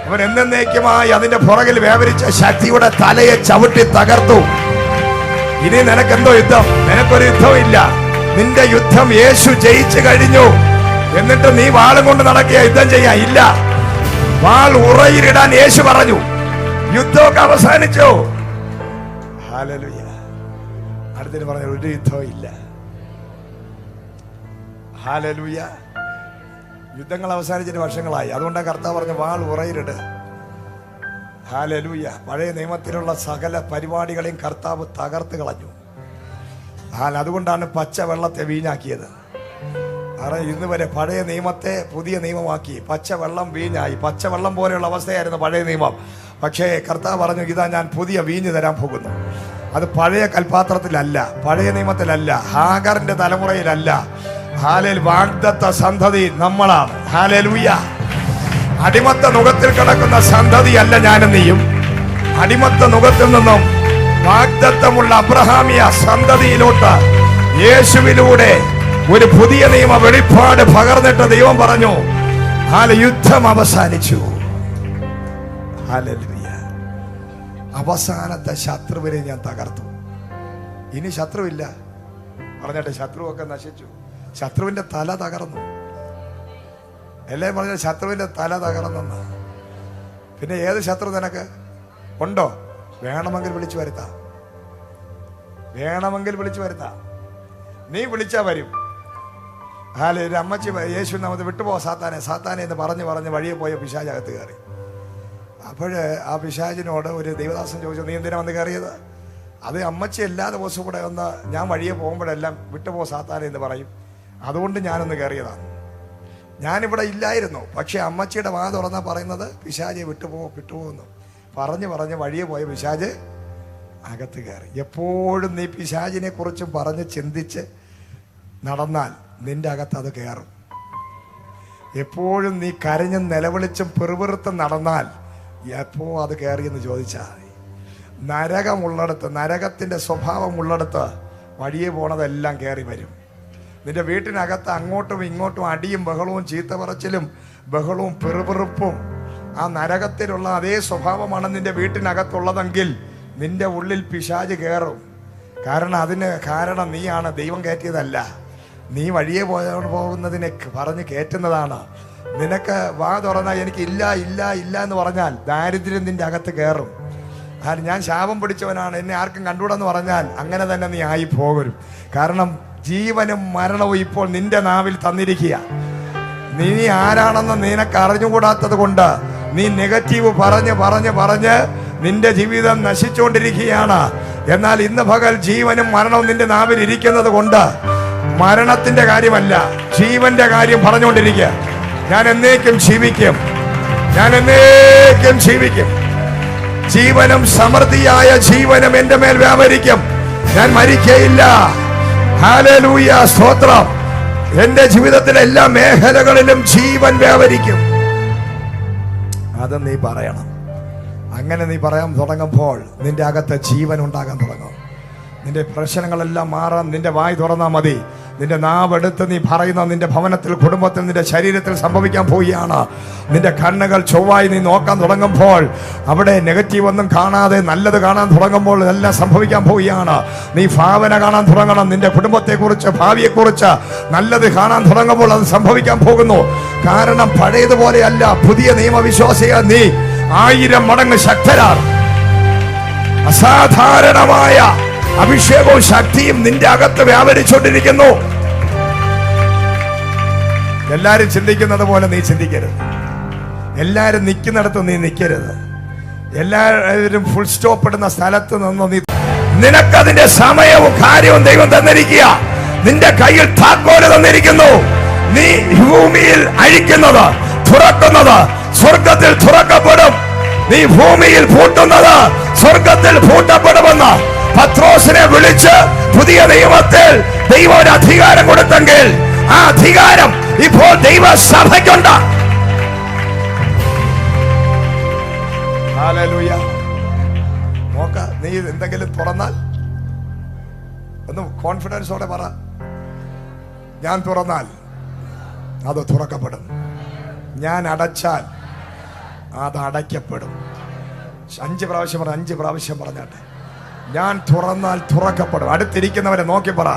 അവൻ എന്നേക്കുമായി അതിന്റെ പുറകിൽ വ്യാപരിച്ച ശക്തിയുടെ തലയെ ചവിട്ടി തകർത്തു. ഇനി നിനക്കെന്തോ യുദ്ധം? നിനക്കൊരു യുദ്ധമില്ല. നിന്റെ യുദ്ധം യേശു ജയിച്ചു കഴിഞ്ഞു. എന്നിട്ട് നീ വാളും കൊണ്ട് നടക്കുക, യുദ്ധം ചെയ്യാൻ ഇല്ല. വാൾ ഉറയിലിടാൻ യേശു പറഞ്ഞു. യുദ്ധമൊക്കെ അവസാനിച്ചു. ഹല്ലേലൂയ. അടുത്തിന് പറഞ്ഞ ഒരു യുദ്ധവും ഇല്ല. ഹല്ലേലൂയ. യുദ്ധങ്ങൾ അവസാനിച്ചിട്ട് വർഷങ്ങളായി. അതുകൊണ്ടാണ് കർത്താവ് പറഞ്ഞ വാൾ ഉറയിലിട്. ഹല്ലേലൂയ. പഴയ നിയമത്തിലുള്ള സകല പരിപാടികളെയും കർത്താവ് തകർത്ത് കളഞ്ഞു. അതുകൊണ്ടാണ് പച്ച വെള്ളത്തെ വീഞ്ഞാക്കിയത്. കാരണം ഇന്ന് വരെ പഴയ നിയമത്തെ പുതിയ നിയമമാക്കി, പച്ചവെള്ളം വീഞ്ഞായി. പച്ചവെള്ളം പോലെയുള്ള അവസ്ഥയായിരുന്നു പഴയ നിയമം. പക്ഷേ കർത്താവ് പറഞ്ഞു, ഇതാ ഞാൻ പുതിയ വീഞ്ഞ് തരാൻ പോകുന്നു. അത് പഴയ കൽപാത്രത്തിലല്ല, പഴയ നിയമത്തിലല്ല, ഹാഗറിന്റെ തലമുറയിലല്ല. വാഗ്ദത്ത സന്തതി നമ്മളാണ്. ഹല്ലേലൂയ. അടിമത്ത നുകത്തിൽ കിടക്കുന്ന സന്തതിയല്ല ഞാനും നീയും. അടിമത്ത നുകത്തിൽ നിന്നും വാഗ്ദത്തമുള്ള അബ്രഹാമിയ സന്തതിയിലോട്ട് യേശുവിലൂടെ ഒരു പുതിയ നിയമ വെളിപ്പാട് പകർന്നിട്ട് ദൈവം പറഞ്ഞു, യുദ്ധം അവസാനിച്ചു. ഹല്ലേലൂയ. അവസാനത്തെ ശത്രുവിനെ ഞാൻ തകർത്തു. ഇനി ശത്രുവില്ല. പറഞ്ഞിട്ട് ശത്രുവൊക്കെ നശിച്ചു. ശത്രുവിന്റെ തല തകർന്നു. എല്ലാവരും പറഞ്ഞ ശത്രുവിന്റെ തല തകർന്നെന്ന്. പിന്നെ ഏത് ശത്രു നിനക്ക് ഉണ്ടോ? വേണമെങ്കിൽ വിളിച്ചു വരുത്താം, വേണമെങ്കിൽ വിളിച്ചു വരുത്താം. നീ വിളിച്ചാ വരും. ഒരു അമ്മച്ചി യേശു നമുക്ക് വിട്ടുപോ സാത്താനെ, സാത്താനെ എന്ന് പറഞ്ഞ് വഴിയെ പോയ പിശാചകത്ത് കയറി. അപ്പോഴ് ആ പിശാചിനോട് ഒരു ദൈവദാസൻ ചോദിച്ചു, നീ എന്തിനാ വന്ന് കയറിയത്? അത് അമ്മച്ചി എല്ലാ ദിവസവും കൂടെ ഒന്ന് ഞാൻ വഴിയെ പോകുമ്പോഴെല്ലാം വിട്ടുപോ സാത്താനെ എന്ന് പറയും, അതുകൊണ്ട് ഞാനൊന്ന് കയറിയതാണ്. ഞാനിവിടെ ഇല്ലായിരുന്നു, പക്ഷെ അമ്മച്ചിയുടെ വാ തുറന്നാ പറയുന്നത് പിശാചെ വിട്ടുപോകുന്നു പറഞ്ഞ് വഴിയെ പോയ പിശാച് അകത്ത് കയറി. എപ്പോഴും നീ പിശാചിനെ കുറിച്ചും പറഞ്ഞ് ചിന്തിച്ച് നടന്നാൽ നിന്റെ അകത്ത് അത് കയറും. എപ്പോഴും നീ കരഞ്ഞും നിലവിളിച്ചും പെറുപെറുത്തും നടന്നാൽ എപ്പോ അത് കയറിയെന്ന് ചോദിച്ചാൽ നരകമുള്ളിടത്ത്, നരകത്തിൻ്റെ സ്വഭാവമുള്ളിടത്ത് വഴിയെ പോണതെല്ലാം കയറി വരും. നിന്റെ വീട്ടിനകത്ത് അങ്ങോട്ടും ഇങ്ങോട്ടും അടിയും ബഹളവും ചീത്ത പറച്ചിലും ബഹളവും പെറുപെറുപ്പും ആ നരകത്തിലുള്ള അതേ സ്വഭാവമാണ് നിന്റെ വീട്ടിനകത്തുള്ളതെങ്കിൽ നിന്റെ ഉള്ളിൽ പിശാച് കയറും. കാരണം നീയാണ്, ദൈവം കയറ്റിയതല്ല. നീ വഴിയെ പോകുന്നതിനെ പറഞ്ഞ് കയറ്റുന്നതാണ്. നിനക്ക് വാ തുറന്നാൽ എനിക്ക് ഇല്ല ഇല്ല ഇല്ല എന്ന് പറഞ്ഞാൽ ദാരിദ്ര്യം നിന്റെ അകത്ത് കയറും. ഞാൻ ശാപം പിടിച്ചവനാണ്, എന്നെ ആർക്കും കണ്ടുകൂടെന്ന് പറഞ്ഞാൽ അങ്ങനെ തന്നെ നീ ആയി പോകരും. കാരണം ജീവനും മരണവും ഇപ്പോൾ നിന്റെ നാവിൽ തന്നിരിക്കുക. നീ ആരാണെന്ന് നിനക്ക് അറിഞ്ഞുകൂടാത്തത് കൊണ്ട് നീ നെഗറ്റീവ് പറഞ്ഞ് നിന്റെ ജീവിതം നശിച്ചുകൊണ്ടിരിക്കുകയാണ്. എന്നാൽ ഇന്ന് പകൽ ജീവനും മരണവും നിന്റെ നാവിൽ ഇരിക്കുന്നത് കൊണ്ട് മരണത്തിന്റെ കാര്യമല്ല, ജീവന്റെ കാര്യം പറഞ്ഞുകൊണ്ടിരിക്കുക. ഞാൻ എന്നേക്കും ജീവിക്കും, ഞാൻ എന്നേക്കും ജീവിക്കും. ജീവനും സമൃദ്ധിയായ ജീവനും എന്റെ മേൽ വ്യാപരിക്കും. ഞാൻ മരിക്കയില്ല. ഹല്ലേലൂയ, സ്തോത്രം. എന്റെ ജീവിതത്തിലെ എല്ലാ മേഖലകളിലും ജീവൻ വ്യാപരിക്കും. അത് നീ പറയണം. അങ്ങനെ നീ പറയാൻ തുടങ്ങുമ്പോൾ നിന്റെ അകത്ത് ജീവൻ ഉണ്ടാകാൻ തുടങ്ങും. നിന്റെ പ്രശ്നങ്ങളെല്ലാം മാറാൻ നിന്റെ വായ് തുറന്നാൽ മതി. നിന്റെ നാവെടുത്ത് നീ പറയുന്ന നിന്റെ ഭവനത്തിൽ, കുടുംബത്തിൽ, നിന്റെ ശരീരത്തിൽ സംഭവിക്കാൻ പോവുകയാണ്. നിന്റെ കണ്ണുകൾ ചൊവ്വായി നീ നോക്കാൻ തുടങ്ങുമ്പോൾ അവിടെ നെഗറ്റീവ് ഒന്നും കാണാതെ നല്ലത് കാണാൻ തുടങ്ങുമ്പോൾ ഇതെല്ലാം സംഭവിക്കാൻ പോവുകയാണ്. നീ ഭാവന കാണാൻ തുടങ്ങണം. നിന്റെ കുടുംബത്തെക്കുറിച്ച്, ഭാവിയെക്കുറിച്ച് നല്ലത് കാണാൻ തുടങ്ങുമ്പോൾ അത് സംഭവിക്കാൻ പോകുന്നു. കാരണം പഴയതുപോലെയല്ല, പുതിയ നിയമവിശ്വാസികൾ നീ 1000 മടങ്ങ് ശക്തരാണ്. അസാധാരണമായ അഭിഷേകവും ശക്തിയും നിന്റെ അകത്ത് വ്യാപരിച്ചുകൊണ്ടിരിക്കുന്നു. എല്ലാരും ചിന്തിക്കുന്നത് പോലെ നീ ചിന്തിക്കരുത്. എല്ലാരും നിൽക്കുന്നിടത്ത് നീ നിൽക്കരുത്. എല്ലാവരും ഫുൾ സ്റ്റോപ്പ് ഇടുന്ന സ്ഥലത്ത് നിന്ന് നീ, നിനക്കതിന്റെ സമയവും കാര്യവും ദൈവം തന്നിരിക്കുക. നിന്റെ കയ്യിൽ താക്കോല് തന്നിരിക്കുന്നു. നീ ഭൂമിയിൽ അഴിക്കുന്നത്, തുറക്കുന്നത് സ്വർഗത്തിൽ തുറക്കപ്പെടും. നീ ഭൂമിയിൽ പൂട്ടുന്നത് സ്വർഗത്തിൽ പൂട്ടപ്പെടുമെന്ന് പത്രോസിനെ വിളിച്ച് പുതിയ നിയമത്തിൽ ദൈവം ഒരു അധികാരം കൊടുത്തെങ്കിൽ ആ അധികാരം ഇപ്പോൾ ദൈവസഭയ്ക്കുണ്ട്. ഹല്ലേലൂയ. നോക്ക, നീ എന്തെങ്കിലും തുറന്നാൽ ഒന്ന് കോൺഫിഡൻസോടെ പറ, ഞാൻ തുറന്നാൽ അത് തുറക്കപ്പെടും, ഞാൻ അടച്ചാൽ അത് അടയ്ക്കപ്പെടും. 5 പ്രാവശ്യം പറ, 5 പ്രാവശ്യം പറഞ്ഞാട്ടെ. ഞാൻ തുറന്നാൽ തുറക്കപ്പെടും. അടുത്തിരിക്കുന്നവരെ നോക്കി പറ,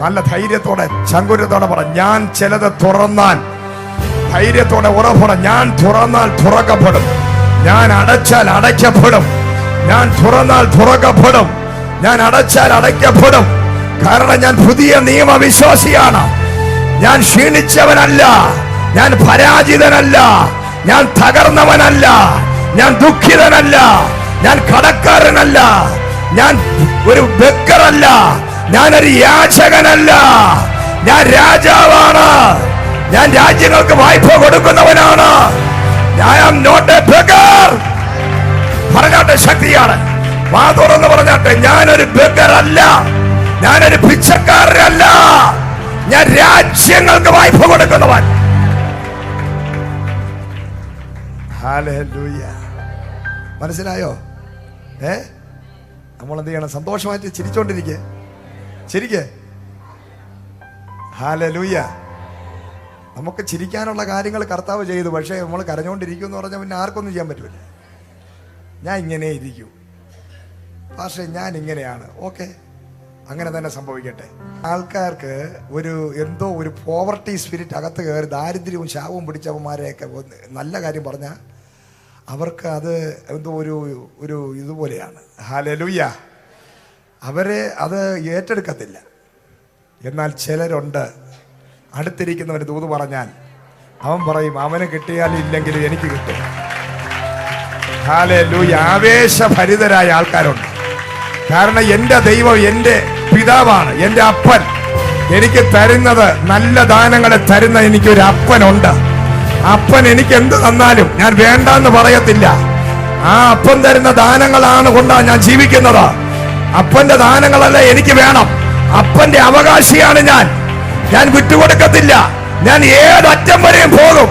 നല്ല ധൈര്യത്തോടെ ചങ്കുരത്തോടെ പറ, ഞാൻ ചിലത് തുറന്നാൽ ധൈര്യത്തോടെ ഉറപ്പട, ഞാൻ തുറന്നാൽ തുറക്കപ്പെടും, ഞാൻ അടച്ചാൽ അടയ്ക്കപ്പെടും. ഞാൻ തുറന്നാൽ തുറക്കപ്പെടും, ഞാൻ അടച്ചാൽ അടയ്ക്കപ്പെടും. കാരണം ഞാൻ പുതിയ നിയമവിശ്വാസിയാണ്. ഞാൻ ക്ഷീണിച്ചവനല്ല, ഞാൻ പരാജിതനല്ല, ഞാൻ തകർന്നവനല്ല, ഞാൻ ദുഃഖിതനല്ല, ഞാൻ കടക്കാരനല്ല, ഞാൻ ഒരു ബക്കറല്ല, ഞാനൊരു യാചകനല്ല, ഞാൻ രാജാവാണ്. ഞാൻ രാജ്യങ്ങൾക്ക് വായ്പ കൊടുക്കുന്നവനാണ്. I am not a beggar. പറഞ്ഞാട്ടെ, ശക്തിയാണ്. വാ തുറന്ന് പറഞ്ഞാട്ടെ, ഞാനൊരു ബഗർ അല്ല, ഞാനൊരു പിച്ചക്കാരനല്ല, ഞാൻ രാജ്യങ്ങൾക്ക് വായ്പ കൊടുക്കുന്നവൻ. ഹല്ലേലൂയ. മനസ്സിലായോ? നമ്മൾ എന്ത് ചെയ്യണം? സന്തോഷമായിട്ട് ചിരിച്ചോണ്ടിരിക്കേ, ചിരിക്കേ. ഹല്ലേലൂയ. നമുക്ക് ചിരിക്കാനുള്ള കാര്യങ്ങൾ കർത്താവ് ചെയ്തു. പക്ഷേ നമ്മൾ കരഞ്ഞുകൊണ്ടിരിക്കും എന്ന് പറഞ്ഞാൽ പിന്നെ ആർക്കൊന്നും ചെയ്യാൻ പറ്റില്ല. ഞാൻ ഇങ്ങനെ ഇരിക്കും, പക്ഷേ ഞാൻ ഇങ്ങനെയാണ്. ഓക്കെ, അങ്ങനെ തന്നെ സംഭവിക്കട്ടെ. ആൾക്കാർക്ക് എന്തോ ഒരു പോവർട്ടി സ്പിരിറ്റ് അകത്ത് കയറി ദാരിദ്ര്യവും ശാപവും പിടിച്ചവന്മാരെയൊക്കെ നല്ല കാര്യം പറഞ്ഞാൽ അവർക്ക് അത് എന്തോ ഒരു ഇതുപോലെയാണ്. ഹല്ലേലൂയ. അവരെ അത് ഏറ്റെടുക്കത്തില്ല. എന്നാൽ ചിലരുണ്ട്, അടുത്തിരിക്കുന്നവർ ദൂത് പറഞ്ഞാൽ അവൻ പറയും, അവന് കിട്ടിയാലും ഇല്ലെങ്കിലും എനിക്ക് കിട്ടും. ഹല്ലേലൂയ. ആവേശഭരിതരായ ആൾക്കാരുണ്ട്. കാരണം എൻ്റെ ദൈവം എൻ്റെ പിതാവാണ്, എൻ്റെ അപ്പൻ എനിക്ക് തരുന്നത്, നല്ല ദാനങ്ങളെ തരുന്ന എനിക്കൊരു അപ്പനുണ്ട്. അപ്പൻ എനിക്ക് എന്ത് തന്നാലും ഞാൻ വേണ്ടെന്ന് പറയത്തില്ല. ആ അപ്പൻ തരുന്ന ദാനങ്ങളാണ് കൊണ്ടാണ് ഞാൻ ജീവിക്കുന്നത്. അപ്പന്റെ ദാനങ്ങളല്ല എനിക്ക് വേണം. അപ്പന്റെ അവകാശിയാണ് ഞാൻ. ഞാൻ വിട്ടുകൊടുക്കത്തില്ല. ഞാൻ ഏതറ്റം വരെയും പോകും.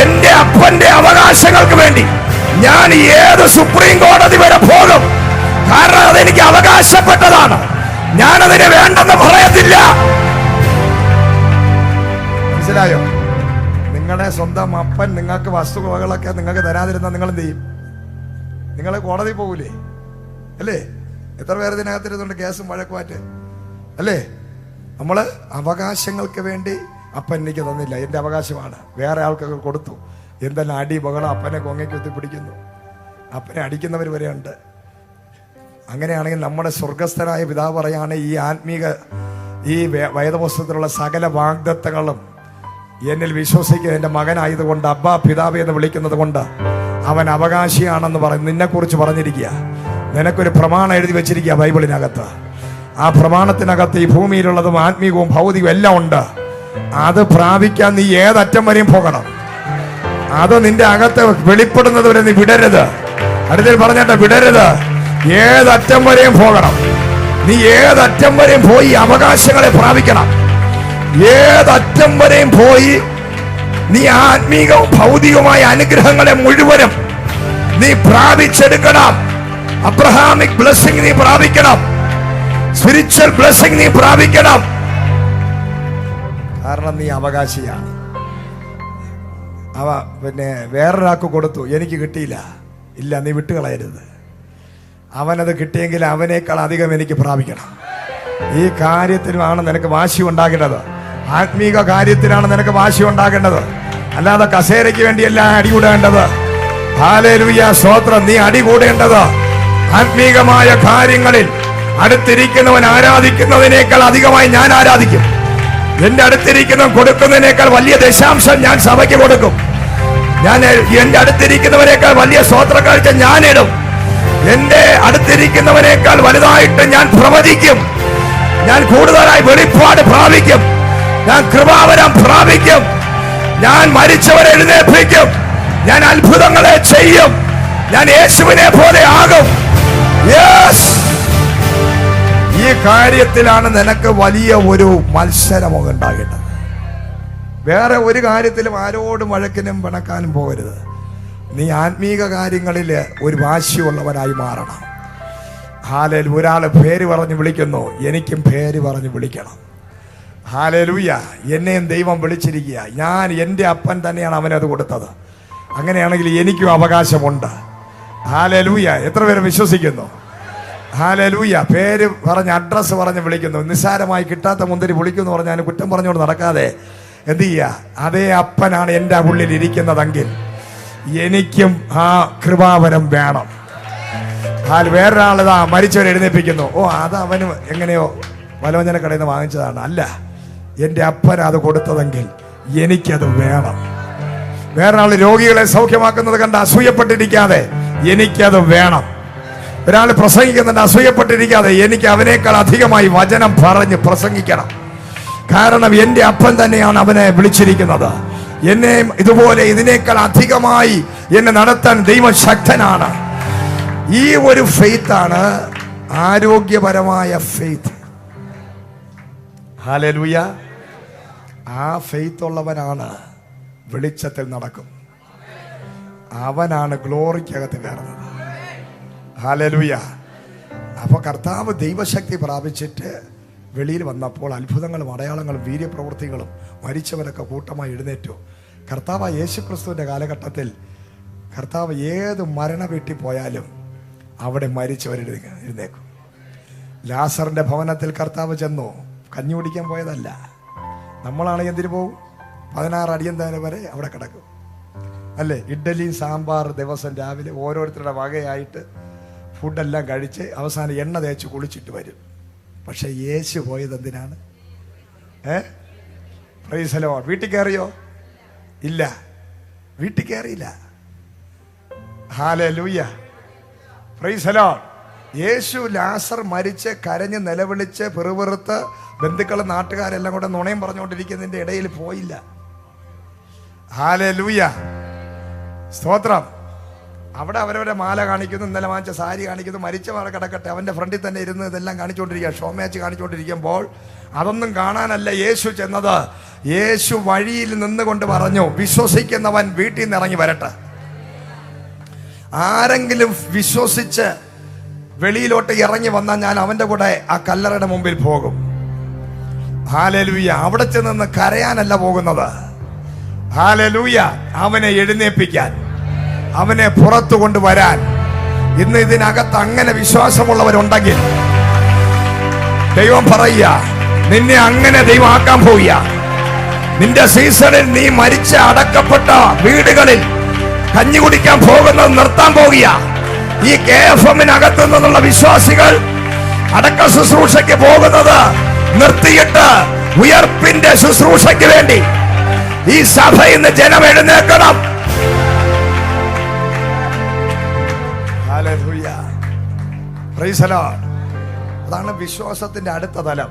എന്റെ അപ്പന്റെ അവകാശങ്ങൾക്ക് വേണ്ടി ഞാൻ ഏത് സുപ്രീം കോടതി വരെ പോകും. കാരണം അതെനിക്ക് അവകാശപ്പെട്ടതാണ്. ഞാനതിന് വേണ്ടെന്ന് പറയത്തില്ല. മനസ്സിലായോ? നിങ്ങളുടെ സ്വന്തം അപ്പൻ നിങ്ങൾക്ക് വസ്തുവകളൊക്കെ നിങ്ങൾക്ക് തരാതിരുന്നാൽ നിങ്ങൾ എന്ത് ചെയ്യും? നിങ്ങൾ കോടതി പോകൂലേ? അല്ലേ? എത്ര പേര് ഇതിനകത്തിരുന്നുണ്ട് കേസും വഴക്കുമായിട്ട്? അല്ലേ? നമ്മൾ അവകാശങ്ങൾക്ക് വേണ്ടി അപ്പൻ എനിക്ക് തന്നില്ല, എൻ്റെ അവകാശമാണ്, വേറെ ആൾക്കൊക്കെ കൊടുത്തു. എന്തെല്ലാം അടി ബഹളം, അപ്പനെ കൊങ്ങയ്ക്ക് കുത്തിപ്പിടിക്കുന്നു, അപ്പനെ അടിക്കുന്നവർ വരെയുണ്ട്. അങ്ങനെയാണെങ്കിൽ നമ്മുടെ സ്വർഗസ്ഥനായ പിതാവ് പറയാണ്, ഈ വേദപുസ്തകത്തിലുള്ള സകല വാഗ്ദത്തങ്ങളും എന്നിൽ വിശ്വസിക്കുക എൻ്റെ മകനായതുകൊണ്ട് അബ്ബാ പിതാവ് എന്ന് വിളിക്കുന്നത് കൊണ്ട് അവൻ അവകാശിയാണെന്ന് പറയും. നിന്നെക്കുറിച്ച് പറഞ്ഞിരിക്കുക. നിനക്കൊരു പ്രമാണം എഴുതി വെച്ചിരിക്കുക ബൈബിളിനകത്ത്. ആ പ്രമാണത്തിനകത്ത് ഈ ഭൂമിയിലുള്ളതും ആത്മീയവും ഭൗതികവും എല്ലാം ഉണ്ട്. അത് പ്രാപിക്കാൻ നീ ഏതറ്റം വരെയും പോകണം. അത് നിന്റെ അകത്ത് വെളിപ്പെടുന്നത് വരെ നീ വിടരുത്. അടുത്തിൽ പറഞ്ഞിട്ട് വിടരുത്. ഏതറ്റം വരെയും പോകണം. നീ ഏതറ്റം വരെയും പോയി അവകാശങ്ങളെ പ്രാപിക്കണം. ഏതറ്റം വരെയും പോയി നീ ആത്മീകവും ഭൗതികവുമായ അനുഗ്രഹങ്ങളെ മുഴുവനും നീ പ്രാപിച്ചെടുക്കണം. അബ്രഹാമിക് ബ്ലെസ്സിംഗ് നീ പ്രാപിക്കണം. സ്പിരിച്വൽ ബ്ലെസ്സിംഗ് നീ പ്രാപിക്കണം. കാരണം നീ അവകാശിയാണ്. പിന്നെ വേറൊരാൾക്ക് കൊടുത്തു, എനിക്ക് കിട്ടിയില്ല. ഇല്ല, നീ വിട്ടുകളയരുത്. അവനത് കിട്ടിയെങ്കിൽ അവനേക്കാൾ അധികം എനിക്ക് പ്രാപിക്കണം. ഈ കാര്യത്തിലാണ് നിനക്ക് വാശി ഉണ്ടാകേണ്ടത്. ആത്മീക കാര്യത്തിലാണ് നിനക്ക് വാശി ഉണ്ടാകേണ്ടത്. അല്ലാതെ കസേരയ്ക്ക് വേണ്ടിയല്ല അടികൂടേണ്ടത്. ഹല്ലേലൂയ, സ്തോത്രം. നീ അടികൂടേണ്ടത് ആത്മീകമായ കാര്യങ്ങളിൽ. അടുത്തിരിക്കുന്നവൻ ആരാധിക്കുന്നതിനേക്കാൾ അധികമായി ഞാൻ ആരാധിക്കും. എന്റെ അടുത്തിരിക്കുന്നവൻ കൊടുക്കുന്നതിനേക്കാൾ വലിയ ദശാംശം ഞാൻ സഭയ്ക്ക് കൊടുക്കും. ഞാൻ എന്റെ അടുത്തിരിക്കുന്നവനേക്കാൾ വലിയ സ്തോത്ര കാഴ്ച ഞാനിടും. എന്റെ അടുത്തിരിക്കുന്നവനേക്കാൾ വലുതായിട്ട് ഞാൻ പ്രവചിക്കും. ഞാൻ കൂടുതലായി വെളിപ്പാട് പ്രാപിക്കും. ഞാൻ കൃപാവരം പ്രാപിക്കും. ഞാൻ മരിച്ചവരെ എഴുന്നേൽപ്പിക്കും. ഞാൻ അത്ഭുതങ്ങളെ ചെയ്യും. ഞാൻ യേശുവിനെ പോലെ ആകും. യെസ്, ഈ കാര്യത്തിലാണ് നിനക്ക് വലിയ ഒരു മത്സരമൊക്കെ ഉണ്ടാകേണ്ടത്. വേറെ ഒരു കാര്യത്തിലും ആരോടും വഴക്കിനും പിണക്കാനും പോകരുത്. നീ ആത്മീക കാര്യങ്ങളിൽ ഒരു വാശിയുള്ളവനായി മാറണം. ഹല്ലേലൂയ. ഒരാളെ പേര് പറഞ്ഞ് വിളിക്കുന്നു, എനിക്കും പേര് പറഞ്ഞ് വിളിക്കണം. ഹല്ലേലൂയ. എന്നെയും ദൈവം വിളിച്ചിരിക്കുക. എൻ്റെ അപ്പൻ തന്നെയാണ് അവനത് കൊടുത്തത്. അങ്ങനെയാണെങ്കിൽ എനിക്കും അവകാശമുണ്ട്. ഹല്ലേലൂയ. എത്ര പേര് വിശ്വസിക്കുന്നു? ഹല്ലേലൂയ. പേര് പറഞ്ഞ് അഡ്രസ്സ് പറഞ്ഞ് വിളിക്കുന്നു. നിസ്സാരമായി കിട്ടാത്ത മുന്തിരി വിളിക്കുന്നു പറഞ്ഞാൽ കുറ്റം പറഞ്ഞുകൊണ്ട് നടക്കാതെ എന്ത് ചെയ്യുക? അതേ അപ്പനാണ് എൻ്റെ ഉള്ളിൽ ഇരിക്കുന്നതെങ്കിൽ എനിക്കും ആ കൃപാവരം വേണം. വേറൊരാളിതാ മരിച്ചവരെ എഴുന്നേൽപ്പിക്കുന്നു. ഓ, അത് അവന് എങ്ങനെയോ വലോചന കടയിൽ നിന്ന് വാങ്ങിച്ചതാണ്. അല്ല, എൻ്റെ അപ്പൻ അത് കൊടുത്തതെങ്കിൽ എനിക്കത് വേണം. വേറൊരാൾ രോഗികളെ സൗഖ്യമാക്കുന്നത് കണ്ട് അസൂയപ്പെട്ടിരിക്കാതെ എനിക്കത് വേണം. ഒരാൾ പ്രസംഗിക്കുന്നുണ്ട് അസൂയപ്പെട്ടിരിക്കാതെ എനിക്ക് അവനേക്കാൾ അധികമായി വചനം പറഞ്ഞ് പ്രസംഗിക്കണം. കാരണം എൻ്റെ അപ്പൻ തന്നെയാണ് അവനെ വിളിച്ചിരിക്കുന്നത്. എന്നെ ഇതുപോലെ ഇതിനേക്കാൾ അധികമായി എന്നെ നടത്താൻ ദൈവം ശക്തനാണ്. ഈ ഒരു ഫെയ്ത്താണ് ആരോഗ്യപരമായ ഫെയ്ത്ത്. ഹല്ലേലൂയ. ആ ഫെയ്ത്ത് ഉള്ളവനാണ് വെളിച്ചത്തിൽ നടക്കും. അവനാണ് ഗ്ലോറിക്കകത്ത് കയറുന്നത്. ഹല്ലേലൂയ. അപ്പൊ കർത്താവ് ദൈവശക്തി പ്രാപിച്ചിട്ട് വെളിയിൽ വന്നപ്പോൾ അത്ഭുതങ്ങളും അടയാളങ്ങളും വീര്യപ്രവൃത്തികളും മരിച്ചവരൊക്കെ കൂട്ടമായി എഴുന്നേറ്റു. കർത്താവ് യേശുക്രിസ്തുവിന്റെ കാലഘട്ടത്തിൽ കർത്താവ് ഏത് മരണ വീട്ടിൽ പോയാലും അവിടെ മരിച്ചവർ എഴുന്നേക്കും. ലാസറിന്റെ ഭവനത്തിൽ കർത്താവ് ചെന്നു. കഞ്ഞി കുടിക്കാൻ പോയതല്ല. നമ്മളാണെങ്കിൽ എന്തിനു പോകും? 16 അടിയന്തരം വരെ അവിടെ കിടക്കും. അല്ലേ? ഇഡ്ഡലിയും സാമ്പാർ ദിവസം രാവിലെ ഓരോരുത്തരുടെ വകയായിട്ട് ഫുഡെല്ലാം കഴിച്ച് അവസാനം എണ്ണ തേച്ച് കുളിച്ചിട്ട് വരും. പക്ഷെ യേശു പോയത് എന്തിനാണ്? Praise the Lord. വീട്ടിൽ കയറിയോ? ഇല്ല, വീട്ടിൽ കയറിയില്ല. ഹല്ലേലൂയ. Praise the Lord. യേശു ലാസർ മരിച്ച് കരഞ്ഞ് നിലവിളിച്ച് പെറുപെറുത്ത് ബന്ധുക്കളും നാട്ടുകാരെല്ലാം കൂടെ നുണയും പറഞ്ഞുകൊണ്ടിരിക്കുന്നതിന്റെ ഇടയിൽ പോയില്ല. ഹല്ലേലൂയ, സ്തോത്രം. അവിടെ അവരവരെ മാല കാണിക്കുന്നു, ഇന്നലെ വാങ്ങിച്ച സാരി കാണിക്കുന്നു, മരിച്ച മാല കിടക്കട്ടെ, അവൻ്റെ ഫ്രണ്ടിൽ തന്നെ ഇരുന്ന് ഇതെല്ലാം കാണിച്ചുകൊണ്ടിരിക്കുക, ഷോ മാച്ച് കാണിച്ചുകൊണ്ടിരിക്കുമ്പോൾ അതൊന്നും കാണാനല്ല യേശു ചെന്നത്. യേശു വഴിയിൽ നിന്നുകൊണ്ട് പറഞ്ഞു, വിശ്വസിക്കുന്നവൻ വീട്ടിൽ നിന്ന് ഇറങ്ങി വരട്ടെ. ആരെങ്കിലും വിശ്വസിച്ച് വെളിയിലോട്ട് ഇറങ്ങി വന്നാൽ ഞാൻ അവൻ്റെ കൂടെ ആ കല്ലറയുടെ മുമ്പിൽ പോകും. ഹല്ലേലൂയ. അവിടെ ചെന്ന് കരയാനല്ല പോകുന്നത്. ഹല്ലേലൂയ. അവനെ എഴുന്നേൽപ്പിക്കാൻ, അവനെ പുറത്തു കൊണ്ടുവരാൻ. ഇന്ന് ഇതിനകത്ത് അങ്ങനെ വിശ്വാസമുള്ളവരുണ്ടെങ്കിൽ ദൈവം പറയുക, നിന്നെ അങ്ങനെ ദൈവം ആക്കാൻ പോവുക. നിന്റെ സീസണിൽ നീ മരിച്ച അടക്കപ്പെട്ട വീടുകളിൽ കഞ്ഞി കുടിക്കാൻ പോകുന്നത് നിർത്താൻ പോവുക. ഈ KFM-നകത്തു നിന്നുള്ള വിശ്വാസികൾ അടക്ക ശുശ്രൂഷയ്ക്ക് പോകുന്നത് നിർത്തിയിട്ട് ഉയർപ്പിന്റെ ശുശ്രൂഷയ്ക്ക് വേണ്ടി ഈ സഭയിൽ നിന്ന് ജനം എഴുന്നേൽക്കണം. ഹല്ലേലൂയ. Praise the Lord. അതാണ് വിശ്വാസത്തിന്റെ അടുത്ത തലം.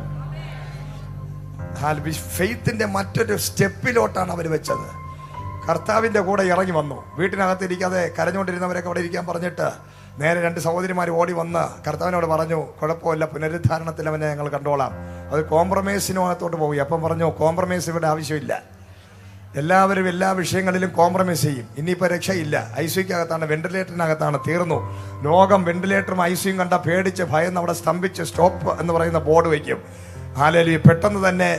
ഫെയ്ത്തിന്റെ മറ്റൊരു സ്റ്റെപ്പിലോട്ടാണ് അവർ വെച്ചത്. കർത്താവിന്റെ കൂടെ ഇറങ്ങി വന്നു. വീട്ടിനകത്തിരിക്കാതെ കരഞ്ഞുകൊണ്ടിരുന്നവരൊക്കെ അവിടെ ഇരിക്കാൻ പറഞ്ഞിട്ട് നേരെ 2 സഹോദരിമാർ ഓടി വന്ന് കർത്താവിനോട് പറഞ്ഞു, കുഴപ്പമില്ല, പുനരുദ്ധാരണത്തിൽ അവനെ ഞങ്ങൾ കണ്ടോളാം. അത് കോംപ്രമൈസിനകത്തോട്ട് പോയി. അപ്പം പറഞ്ഞു, കോംപ്രമൈസ് ഇവിടെ ആവശ്യമില്ല. എല്ലാവരും എല്ലാ വിഷയങ്ങളിലും കോംപ്രമൈസ് ചെയ്യും. ഇനിയിപ്പോൾ രക്ഷയില്ല. ICUക്കകത്താണ്, വെന്റിലേറ്ററിനകത്താണ്, തീർന്നു. ലോകം വെന്റിലേറ്ററും ICUയും കണ്ട പേടിച്ച് ഭയന്ന് അവിടെ സ്തംഭിച്ച് സ്റ്റോപ്പ് എന്ന് പറയുന്ന ബോർഡ് വയ്ക്കും. ഹല്ലേലൂയ. പെട്ടെന്ന് തന്നെ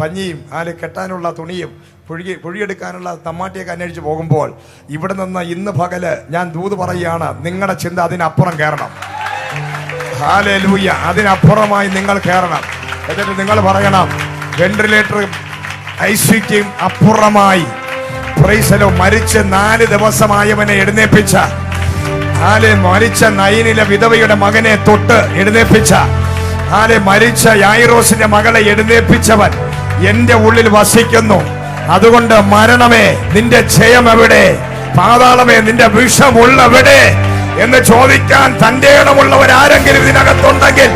പഞ്ഞിയും കെട്ടാനുള്ള തുണിയും പുഴിയെടുക്കാനുള്ള തമ്മാട്ടിയൊക്കെ അന്വേഷിച്ച് പോകുമ്പോൾ ഇവിടെ നിന്ന് ഇന്ന് പകല് ഞാൻ ദൂത് പറയുകയാണ്, നിങ്ങളുടെ ചിന്ത അതിനപ്പുറം കയറണം. ഹല്ലേലൂയ. അതിനപ്പുറമായി നിങ്ങൾ കയറണം. എന്നിട്ട് നിങ്ങൾ പറയണം, വെന്റിലേറ്റർ ICUക്കും അപ്പുറമായി പ്രൈസലോ മരിച്ച് 4 ദിവസമായവനെ എഴുന്നേൽപ്പിച്ച, മരിച്ച നൈനിലെ വിധവയുടെ മകനെ തൊട്ട് എഴുന്നേൽപ്പിച്ച, മരിച്ച യായിറോസിന്റെ മകളെ എഴുന്നേൽപ്പിച്ചവൻ എന്റെ ഉള്ളിൽ വസിക്കുന്നു. അതുകൊണ്ട് മരണമേ, നിന്റെ ജയം എവിടെ? പാതാളമേ, നിന്റെ വിഷമുള്ളവിടെ എന്ന് ചോദിക്കാൻ തന്റെ ഇടമുള്ളവരാരെങ്കിലും ഇതിനകത്തുണ്ടെങ്കിൽ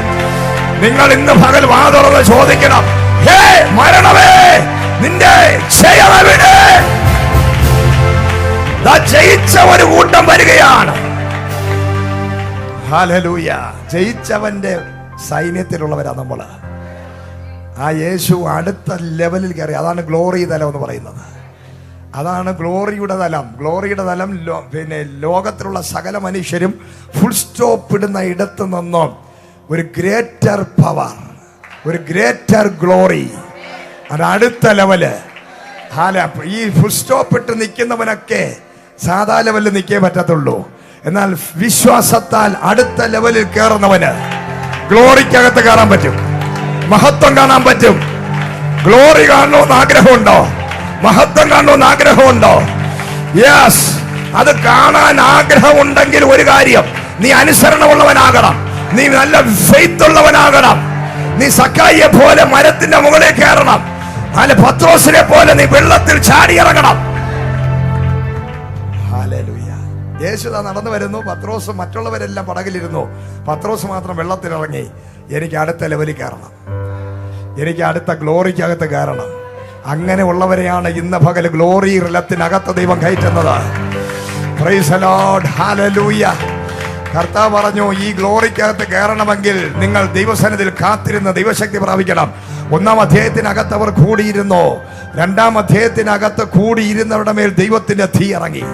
നിങ്ങൾ ഇന്ന് പകൽ വാതുറന്ന് ചോദിക്കണം, ഹേ മരണമേ, നിന്റെ ജയം എവിടെ? ജയിച്ച ഒരു കൂട്ടം വരികയാണ്. ഹല്ലേലൂയ. ജയിച്ചവന്റെ സൈന്യത്തിലുള്ളവരാ നമ്മള്. ആ യേശു അടുത്ത ലെവലിൽ കയറി. അതാണ് ഗ്ലോറി തലം എന്ന് പറയുന്നത്. അതാണ് ഗ്ലോറിയുടെ തലം. ഗ്ലോറിയുടെ തലം പിന്നെ ലോകത്തിലുള്ള സകല മനുഷ്യരും ഫുൾ സ്റ്റോപ്പ് ഇടുന്ന ഇടത്ത് നിന്നും ഒരു ഗ്രേറ്റർ പവർ, ഒരു ഗ്രേറ്റർ ഗ്ലോറി, അത് അടുത്ത ലെവല്. ഈ ഫുൾ സ്റ്റോപ്പ് ഇട്ട് നിൽക്കുന്നവനൊക്കെ സാധാ ലെവലിൽ നിൽക്കേ പറ്റത്തുള്ളൂ. എന്നാൽ വിശ്വാസത്താൽ അടുത്ത ലെവലിൽ കയറുന്നവന് ഗ്ലോറിക്കകത്ത് കയറാൻ പറ്റും, മഹത്വം കാണാൻ പറ്റും. ഗ്ലോറി കാണണമെന്ന് ആഗ്രഹമുണ്ടോ? മഹത്വം കാണണമെന്ന് ആഗ്രഹമുണ്ടോ? യെസ്. അത് കാണാൻ ആഗ്രഹമുണ്ടെങ്കിൽ ഒരു കാര്യം, നീ അനുസരണമുള്ളവനാകണം, നീ നല്ല ഫെയ്ത്ത് ഉള്ളവനാകണം. നീ സക്കായിയെ പോലെ മരത്തിന്റെ മുകളിൽ കയറണം. അല്ല, പത്രോസിനെ പോലെ നീ വെള്ളത്തിൽ ചാടിയിറങ്ങണം. ഹല്ലേലൂയ. യേശു നടന്നു വരുന്നു. പത്രോസ് മറ്റുള്ളവരെല്ലാം പടകിലിരുന്നു. പത്രോസ് മാത്രം വെള്ളത്തിലിറങ്ങി. എനിക്ക് അടുത്ത ലെവലിൽ കയറണം, എനിക്ക് അടുത്ത ഗ്ലോറിക്കകത്ത് കയറണം. അങ്ങനെ ഉള്ളവരെയാണ് ഇന്ന് പകൽ ഗ്ലോറി റിലത്തിനകത്ത് ദൈവം കയറ്റുന്നത്. Praise the Lord. ഹല്ലേലൂയ. കർത്താവ് പറഞ്ഞു, ഈ ഗ്ലോറിക്കകത്ത് കയറണമെങ്കിൽ നിങ്ങൾ ദൈവസന്നിധിയിൽ കാത്തിരുന്ന് ദൈവശക്തി പ്രാപിക്കണം. 1-ാം അധ്യായത്തിനകത്ത് അവർ കൂടിയിരുന്നു. 2-ാം അധ്യായത്തിനകത്ത് കൂടിയിരുന്നവരുടെ മേൽ ദൈവത്തിന്റെ തീ ഇറങ്ങി.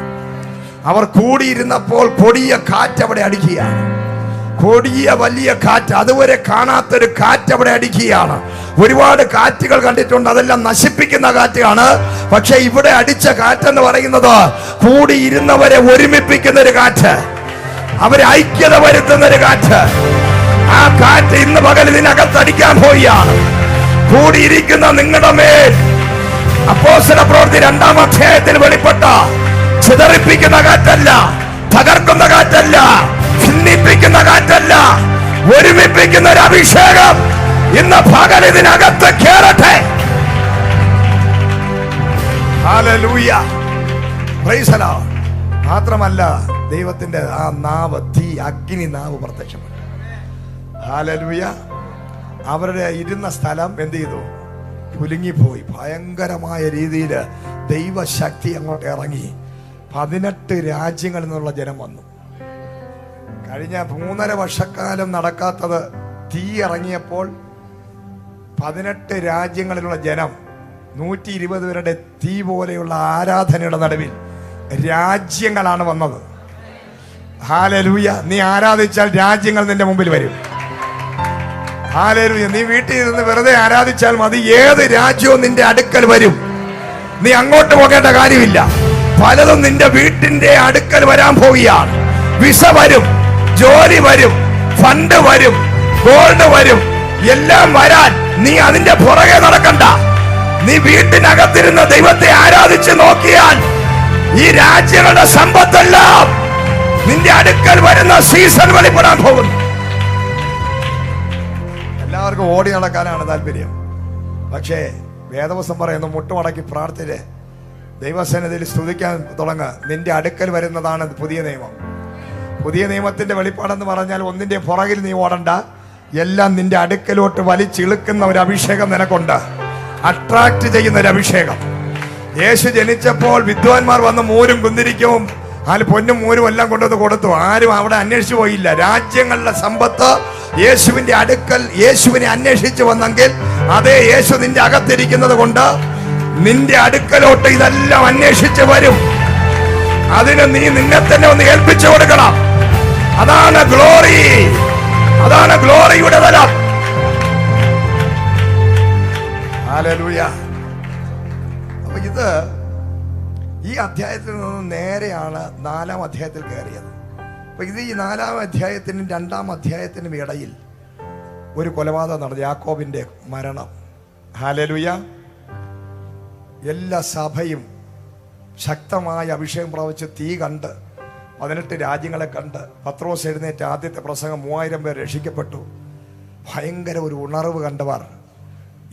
അവർ കൂടിയിരുന്നപ്പോൾ കൊടിയ കാറ്റ് അവിടെ അടിക്കുകയാണ്. കൊടിയ വലിയ കാറ്റ്, അതുവരെ കാണാത്തൊരു കാറ്റ് അവിടെ അടിക്കുകയാണ്. ഒരുപാട് കാറ്റുകൾ കണ്ടിട്ടുണ്ട്, അതെല്ലാം നശിപ്പിക്കുന്ന കാറ്റാണ്. പക്ഷെ ഇവിടെ അടിച്ച കാറ്റെന്ന് പറയുന്നത് കൂടിയിരുന്നവരെ ഒരുമിപ്പിക്കുന്ന ഒരു കാറ്റ്, അവരെ ഐക്യത വരുത്തുന്ന ഒരു കാറ്റ്. ആ കാറ്റ് ഇന്ന് പകൽ ഇതിനകത്ത് അടിക്കാൻ പോവുകയാണ്. കൂടിയിരിക്കുന്ന നിങ്ങളുടെ മേൽ അപ്പോസ്തലപ്രവൃത്തി 2-ാം അധ്യായത്തിൽ വെളിപ്പെട്ട ചിതറിപ്പിക്കുന്ന കാറ്റല്ല, തകർക്കുന്ന കാറ്റല്ല, ഭിന്നിപ്പിക്കുന്ന കാറ്റല്ല, ഒരുമിപ്പിക്കുന്ന ഒരു അഭിഷേകം ഇന്ന് പകൽ ഇതിനകത്ത് കേറട്ടെ. ഹല്ലേലൂയ. Praise the Lord. മാത്രമല്ല, ദൈവത്തിന്റെ ആ നാവ്, തീ, അഗ്നി നാവ് പ്രത്യക്ഷപ്പെട്ടു. ഹല്ലേലൂയ. അവരുടെ ഇരുന്ന സ്ഥലം എന്ത് ചെയ്തു? കുലുങ്ങിപ്പോയി. ഭയങ്കരമായ രീതിയിൽ ദൈവശക്തി അങ്ങോട്ട് ഇറങ്ങി. 18 രാജ്യങ്ങളിൽ നിന്നുള്ള ജനം വന്നു. കഴിഞ്ഞ 3.5 വർഷക്കാലം നടക്കാത്തത് തീ ഇറങ്ങിയപ്പോൾ 18 രാജ്യങ്ങളിലുള്ള ജനം 120 പേരുടെ തീ പോലെയുള്ള ആരാധനയുടെ നടുവിൽ രാജ്യങ്ങളാണ് വന്നത്. ഹല്ലേലൂയ. നീ ആരാധിച്ചാൽ രാജ്യങ്ങൾ നിന്റെ മുമ്പിൽ വരും. ഹല്ലേലൂയ. നീ വീട്ടിൽ ഇരുന്ന് വെറുതെ ആരാധിച്ചാൽ മതി, ഏത് രാജ്യവും നിന്റെ അടുക്കൽ വരും. നീ അങ്ങോട്ട് പോകേണ്ട കാര്യമില്ല. പലതും നിന്റെ വീട്ടിന്റെ അടുക്കൽ വരാൻ പോവുകയാണ്. വിസ വരും, ജോലി വരും, ഫണ്ട് വരും, ഗോൾഡ് വരും, എല്ലാം വരാൻ നീ അതിന്റെ പുറകെ നടക്കണ്ട. നീ വീട്ടിനകത്തിരുന്ന് ദൈവത്തെ ആരാധിച്ച് നോക്കിയാൽ ഈ രാജ്യങ്ങളുടെ സമ്പത്തെല്ലാം നിന്റെ അടുക്കൽ വരുന്ന സീസൺ വെളിപ്പെടാൻ പോകുന്നു. എല്ലാവർക്കും ഓടി നടക്കാനാണ് താല്പര്യം. പക്ഷേ വേദവസം പറയുന്നു, മുട്ടുമടക്കി പ്രാർത്ഥിച്ച് ദൈവസന്നിധിയിൽ സ്തുതിക്കാൻ തുടങ്ങുക. നിന്റെ അടുക്കൽ വരുന്നതാണ് പുതിയ നിയമം. പുതിയ നിയമത്തിന്റെ വെളിപ്പാടെന്ന് പറഞ്ഞാൽ ഒന്നിന്റെ പുറകിൽ നീ ഓടണ്ട, എല്ലാം നിന്റെ അടുക്കലോട്ട് വലിച്ചിളുക്കുന്ന ഒരു അഭിഷേകം നിനക്കുണ്ട്. അട്രാക്ട് ചെയ്യുന്ന ഒരു അഭിഷേകം. യേശു ജനിച്ചപ്പോൾ വിദ്വാൻമാർ വന്ന് മൂരും കുന്തിരിക്കവും പൊന്നും മൂരും എല്ലാം കൊണ്ടുവന്ന് കൊടുത്തു. ആരും അവിടെ അന്വേഷിച്ചു പോയില്ല. രാജ്യങ്ങളുടെ സമ്പത്ത് യേശുവിന്റെ അടുക്കൽ യേശുവിനെ അന്വേഷിച്ചു വന്നെങ്കിൽ അതേ യേശു നിന്റെ അകത്തിരിക്കുന്നത് കൊണ്ട് നിന്റെ അടുക്കലോട്ട് ഇതെല്ലാം അന്വേഷിച്ച് വരും. അതിന് നീ നിന്നെ തന്നെ ഒന്ന് ഏൽപ്പിച്ചു കൊടുക്കണം. അതാണ് ഗ്ലോറി. അതാണ് ഗ്ലോറിയുടെ തലം. ഹല്ലേലൂയ. അപ്പൊ ഇത് ഈ അധ്യായത്തിൽ നിന്ന് നേരെയാണ് 4-ാം അധ്യായത്തിൽ കയറിയത്. അപ്പൊ ഇത് ഈ 4-ാം അധ്യായത്തിനും 2-ാം അധ്യായത്തിനും ഇടയിൽ ഒരു കൊലപാതകം നടന്നു, യാക്കോബിന്റെ മരണം. ഹല്ലേലൂയ. എല്ലാ സഭയും ശക്തമായ അഭിഷേകം പ്രാപിച്ച് തീ കണ്ട് 18 രാജ്യങ്ങളെ കണ്ട് പത്രോസ് എഴുന്നേറ്റ് ആദ്യത്തെ പ്രസംഗം 3000 പേർ രക്ഷിക്കപ്പെട്ടു. ഭയങ്കര ഒരു ഉണർവ് കണ്ടവർ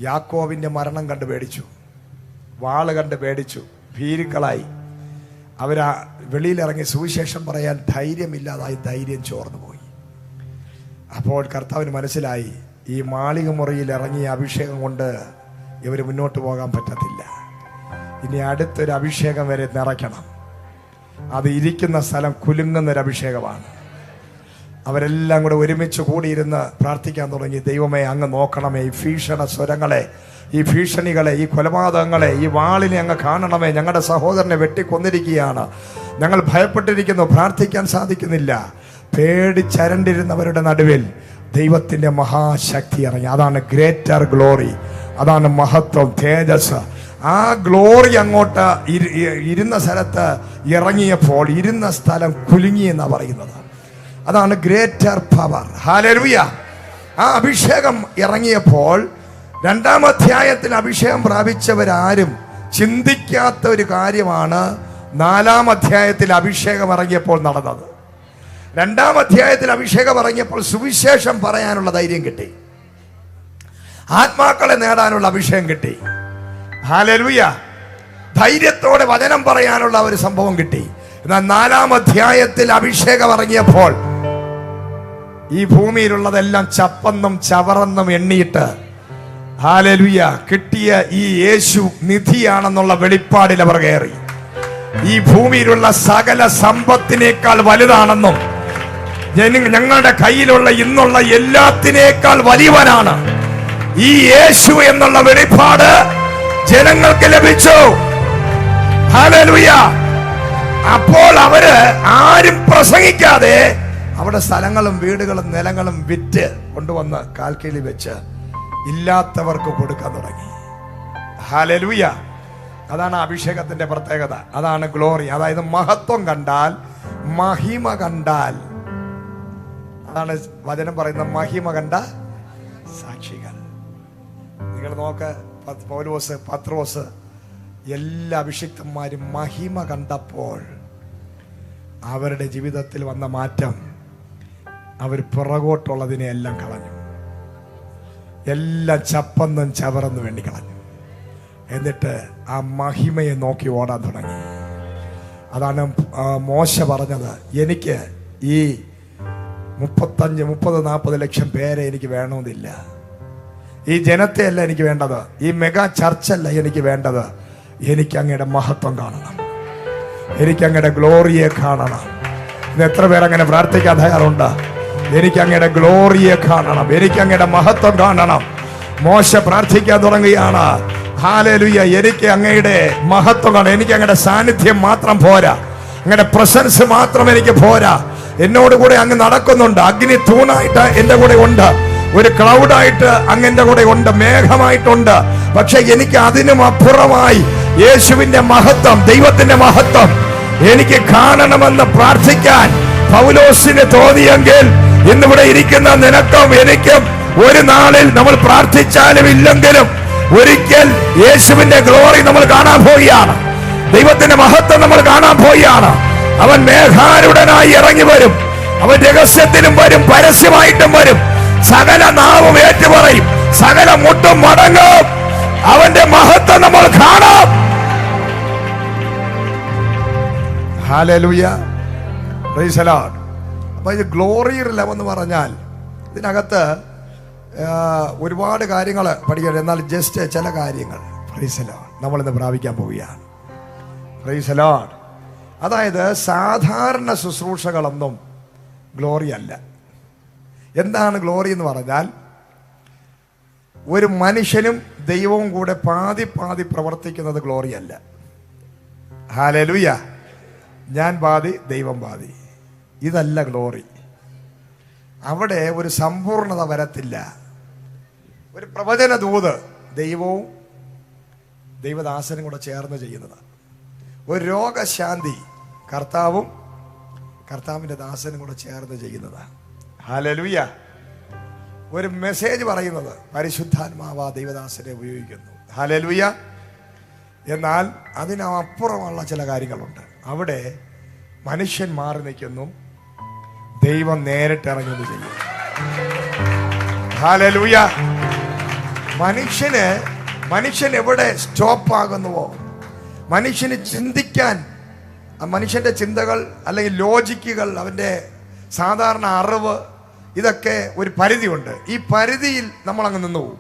യാക്കോബിന്റെ മരണം കണ്ട് പേടിച്ചു, വാള് കണ്ട് പേടിച്ചു, ഭീരുക്കളായി. അവരാ വെളിയിലിറങ്ങി സുവിശേഷം പറയാൻ ധൈര്യമില്ലാതായി, ധൈര്യം ചോർന്നു പോയി. അപ്പോൾ കർത്താവിന് മനസ്സിലായി, ഈ മാളിക മുറിയിൽ ഇറങ്ങിയ അഭിഷേകം കൊണ്ട് ഇവർ മുന്നോട്ട് പോകാൻ പറ്റത്തില്ല. ഇനി അടുത്തൊരു അഭിഷേകം വരെ നിറയ്ക്കണം. അത് ഇരിക്കുന്ന സ്ഥലം കുലുങ്ങുന്നൊരു അഭിഷേകമാണ്. അവരെല്ലാം കൂടെ ഒരുമിച്ച് കൂടിയിരുന്ന് പ്രാർത്ഥിക്കാൻ തുടങ്ങി. ദൈവമേ, അങ്ങ് നോക്കണമേ, ഈ ഭീഷണ സ്വരങ്ങളെ, ഈ ഭീഷണികളെ, ഈ കൊലപാതകങ്ങളെ, ഈ വാളിനെ അങ്ങ് കാണണമേ. ഞങ്ങളുടെ സഹോദരനെ വെട്ടിക്കൊന്നിരിക്കുകയാണ്, ഞങ്ങൾ ഭയപ്പെട്ടിരിക്കുന്നു, പ്രാർത്ഥിക്കാൻ സാധിക്കുന്നില്ല. പേടിച്ചരണ്ടിരുന്നവരുടെ നടുവിൽ ദൈവത്തിന്റെ മഹാശക്തി ഇറങ്ങി. അതാണ് ഗ്രേറ്റർ ഗ്ലോറി, അതാണ് മഹത്വം, തേജസ്. ആ ഗ്ലോറി അങ്ങോട്ട് ഇരുന്ന സ്ഥലത്ത് ഇറങ്ങിയപ്പോൾ ഇരുന്ന സ്ഥലം കുലുങ്ങി എന്നാണ് പറയുന്നത്. അതാണ് ഗ്രേറ്റർ പവർ. ഹല്ലേലൂയ. ആ അഭിഷേകം ഇറങ്ങിയപ്പോൾ 2-ാം അധ്യായത്തിൽ അഭിഷേകം പ്രാപിച്ചവരാരും ചിന്തിക്കാത്ത ഒരു കാര്യമാണ് 4-ാം അധ്യായത്തിൽ അഭിഷേകം ഇറങ്ങിയപ്പോൾ നടന്നത്. 2-ാം അധ്യായത്തിൽ അഭിഷേകം ഇറങ്ങിയപ്പോൾ സുവിശേഷം പറയാനുള്ള ധൈര്യം കിട്ടി, ആത്മാക്കളെ നേടാനുള്ള അഭിഷേകം കിട്ടി. ഹല്ലേലൂയ. ധൈര്യത്തോടെ വചനം പറയാനുള്ള ഒരു സംഭവം കിട്ടി. എന്നാൽ 4-ാം അധ്യായത്തിൽ അഭിഷേകം ഇറങ്ങിയപ്പോൾ ഈ ഭൂമിയിലുള്ളതെല്ലാം ചപ്പന്നും ചവറന്നും എണ്ണിയിട്ട് ഹല്ലേലൂയ കിട്ടിയ ഈ യേശു നിധിയാണെന്നുള്ള വെളിപ്പാടിൽ അവർ കയറി. ഈ ഭൂമിയിലുള്ള സകല സമ്പത്തിനേക്കാൾ വലുതാണെന്നും ഞങ്ങളുടെ കയ്യിലുള്ള ഇന്നുള്ള എല്ലാത്തിനേക്കാൾ വലിയവനാണ് ഈ യേശു എന്നുള്ള വെളിപ്പാട് ജനങ്ങൾക്ക് ലഭിച്ചു. ഹല്ലേലൂയ. അപ്പോൾ അവര് ആരും പ്രസംഗിക്കാതെ അവിടെ സ്ഥലങ്ങളും വീടുകളും നിലങ്ങളും വിറ്റ് കൊണ്ടുവന്ന് കാൽക്കീഴിൽ വെച്ച് ഇല്ലാത്തവർക്ക് കൊടുക്കാൻ തുടങ്ങി. ഹല്ലേലൂയ. അതാണ് അഭിഷേകത്തിന്റെ പ്രത്യേകത, അതാണ് ഗ്ലോറി. അതായത് മഹത്വം കണ്ടാൽ, മഹിമ കണ്ടാൽ, അതാണ് വചനം പറയുന്ന മഹിമ കണ്ട സാക്ഷികൾ. നിങ്ങൾ നോക്ക്, പൗലോസ്, പത്രോസ്, എല്ലാ അഭിഷിക്തന്മാരും മഹിമ കണ്ടപ്പോൾ അവരുടെ ജീവിതത്തിൽ വന്ന മാറ്റം, അവർ പുറകോട്ടുള്ളതിനെ എല്ലാം കളഞ്ഞു, എല്ലാം ചപ്പന്നും ചവറന്നും വേണ്ടി കളഞ്ഞു. എന്നിട്ട് ആ മഹിമയെ നോക്കി ഓടാൻ തുടങ്ങി. അതാണ് മോശ പറഞ്ഞത്, എനിക്ക് ഈ 35-40 ലക്ഷം പേരെ എനിക്ക് വേണമെന്നില്ല, ഈ ജനത്തെ അല്ല എനിക്ക് വേണ്ടത്, ഈ മെഗാ ചർച്ചല്ല എനിക്ക് വേണ്ടത്, എനിക്ക് അങ്ങയുടെ മഹത്വം കാണണം. എനിക്ക് അങ്ങയുടെ ഗ്ലോറിയെ കാണണം. ഇത് എത്ര പേർ അങ്ങനെ പ്രാർത്ഥിക്കാൻ തയ്യാറുണ്ട്? എനിക്ക് അങ്ങയുടെ ഗ്ലോറിയെ കാണണം, എനിക്ക് അങ്ങയുടെ മഹത്വം കാണണം. മോശ പ്രാർത്ഥിക്കാൻ തുടങ്ങുകയാണ്. ഹല്ലേലൂയ, എനിക്ക് അങ്ങയുടെ മഹത്വം കാണണം. എനിക്ക് അങ്ങയുടെ സാന്നിധ്യം മാത്രം പോരാ, അങ്ങയുടെ പ്രസൻസ് മാത്രം എനിക്ക് പോരാ. എന്നോട് കൂടെ അങ്ങ് നടക്കുന്നുണ്ട്. അഗ്നി തൂണായിട്ട് എന്റെ കൂടെ ഉണ്ട്, ഒരു ക്ലൗഡായിട്ട് അങ്ങ് എന്റെ കൂടെ ഉണ്ട്, മേഘമായിട്ടുണ്ട്. പക്ഷെ എനിക്ക് അതിനും അപ്പുറമായി യേശുവിന്റെ മഹത്വം, ദൈവത്തിന്റെ മഹത്വം എനിക്ക് കാണണമെന്ന് പ്രാർത്ഥിക്കാൻ പൗലോസിന് തോന്നിയെങ്കിൽ ഇന്നിവിടെ ഇരിക്കുന്ന നിനക്കും എനിക്കും ഒരു നാളിൽ നമ്മൾ പ്രാർത്ഥിച്ചാലും ഇല്ലെങ്കിലും ഒരിക്കൽ യേശുവിന്റെ ഗ്ലോറി നമ്മൾ കാണാൻ പോവുകയാണ്. ദൈവത്തിന്റെ മഹത്വം നമ്മൾ കാണാൻ പോവുകയാണ്. അവൻ മേഘാരൂഢനായി ഇറങ്ങി വരും. അവൻ രഹസ്യത്തിലും വരും, പരസ്യമായിട്ടും വരും. സകല നാവും ഏറ്റുപറയും, സകല മുട്ടും മടങ്ങും. അവന്റെ മഹത്വം നമ്മൾ കാണാം. Hallelujah, praise the Lord. അപ്പൊ ഇത് ഗ്ലോറി ലെവൽ എന്ന് പറഞ്ഞാൽ ഇതിനകത്ത് ഒരുപാട് കാര്യങ്ങൾ പഠിക്കണം. എന്നാൽ ജസ്റ്റ് ചില കാര്യങ്ങൾ പ്രൈസ് ദി ലോർഡ് നമ്മളിന്ന് പ്രാപിക്കാൻ പോവുകയാണ്. Price the Lord. അതായത് സാധാരണ ശുശ്രൂഷകളൊന്നും ഗ്ലോറി അല്ല. എന്താണ് ഗ്ലോറി എന്ന് പറഞ്ഞാൽ ഒരു മനുഷ്യനും ദൈവവും കൂടെ പാതി പാതി പ്രവർത്തിക്കുന്നത് ഗ്ലോറി അല്ല. ഹല്ലേലൂയ. ഞാൻ പാതി, ദൈവം പാതി. ഇതല്ല ഗ്ലോറി. അവിടെ ഒരു സമ്പൂർണത വരത്തില്ല. ഒരു പ്രവചന ദൂത് ദൈവവും ദൈവദാസനും കൂടെ ചേർന്ന് ചെയ്യുന്നതാണ്. ഒരു രോഗശാന്തി കർത്താവിന്റെ ദാസനും കൂടെ ചേർന്ന് ചെയ്യുന്നതാണ്. ഹല്ലേലൂയ. ഒരു മെസ്സേജ് പറയുന്നത് പരിശുദ്ധാത്മാവ ദൈവദാസനെ ഉപയോഗിക്കുന്നു. ഹല്ലേലൂയ. എന്നാൽ അതിനപ്പുറമുള്ള ചില കാര്യങ്ങളുണ്ട്. അവിടെ മനുഷ്യൻ മാറി നിൽക്കുന്നു, ദൈവം നേരിട്ട് ഇറങ്ങുന്നത് ചെയ്യും. ഹല്ലേലൂയ. മനുഷ്യൻ എവിടെ സ്റ്റോപ്പ് ആകുന്നുവോ, മനുഷ്യന് ചിന്തിക്കാൻ, മനുഷ്യന്റെ ചിന്തകൾ അല്ലെങ്കിൽ ലോജിക്കുകൾ, അവന്റെ സാധാരണ അറിവ്, ഇതൊക്കെ ഒരു പരിധിയുണ്ട്. ഈ പരിധിയിൽ നമ്മളങ്ങ് നിന്നു പോകും.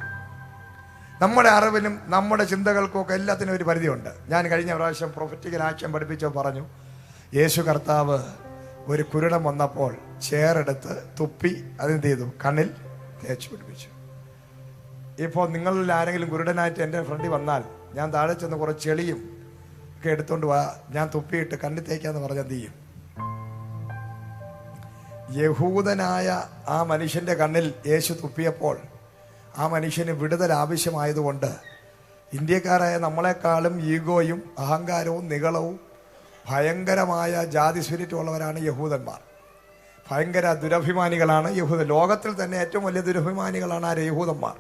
നമ്മുടെ അറിവിനും നമ്മുടെ ചിന്തകൾക്കും ഒക്കെ എല്ലാത്തിനും ഒരു പരിധിയുണ്ട്. ഞാൻ കഴിഞ്ഞ പ്രാവശ്യം പ്രൊഫറ്റിക്കൽ ആക്ഷൻ പഠിപ്പിച്ചോ പറഞ്ഞു, യേശു കർത്താവ് ഒരു കുരുടൻ വന്നപ്പോൾ ചേറെടുത്ത് തുപ്പി അതെന്ത് ചെയ്തു, കണ്ണിൽ തേച്ച് പിടിപ്പിച്ചു. ഇപ്പോൾ നിങ്ങളിൽ ആരെങ്കിലും കുരുടനായിട്ട് എൻ്റെ ഫ്രണ്ടിൽ വന്നാൽ ഞാൻ താഴെ ചെന്ന് കുറച്ച് ചെളിയും ഒക്കെ എടുത്തോണ്ട് വാ, ഞാൻ തുപ്പിയിട്ട് കണ്ണിൽ തേക്കാന്ന് പറഞ്ഞാൽ എന്ത് ചെയ്യും? യഹൂദനായ ആ മനുഷ്യന്റെ കണ്ണിൽ യേശു തുപ്പിയപ്പോൾ ആ മനുഷ്യന് വിടുതൽ ആവശ്യമായതുകൊണ്ട് ഇന്ത്യക്കാരായ നമ്മളെക്കാളും ഈഗോയും അഹങ്കാരവും നികളവും ഭയങ്കരമായ ജാതി സ്പിരിറ്റ് ഉള്ളവരാണ് യഹൂദന്മാർ. ഭയങ്കര ദുരഭിമാനികളാണ് യഹൂദൻ. ലോകത്തിൽ തന്നെ ഏറ്റവും വലിയ ദുരഭിമാനികളാണ് ആര്? യഹൂദന്മാർ.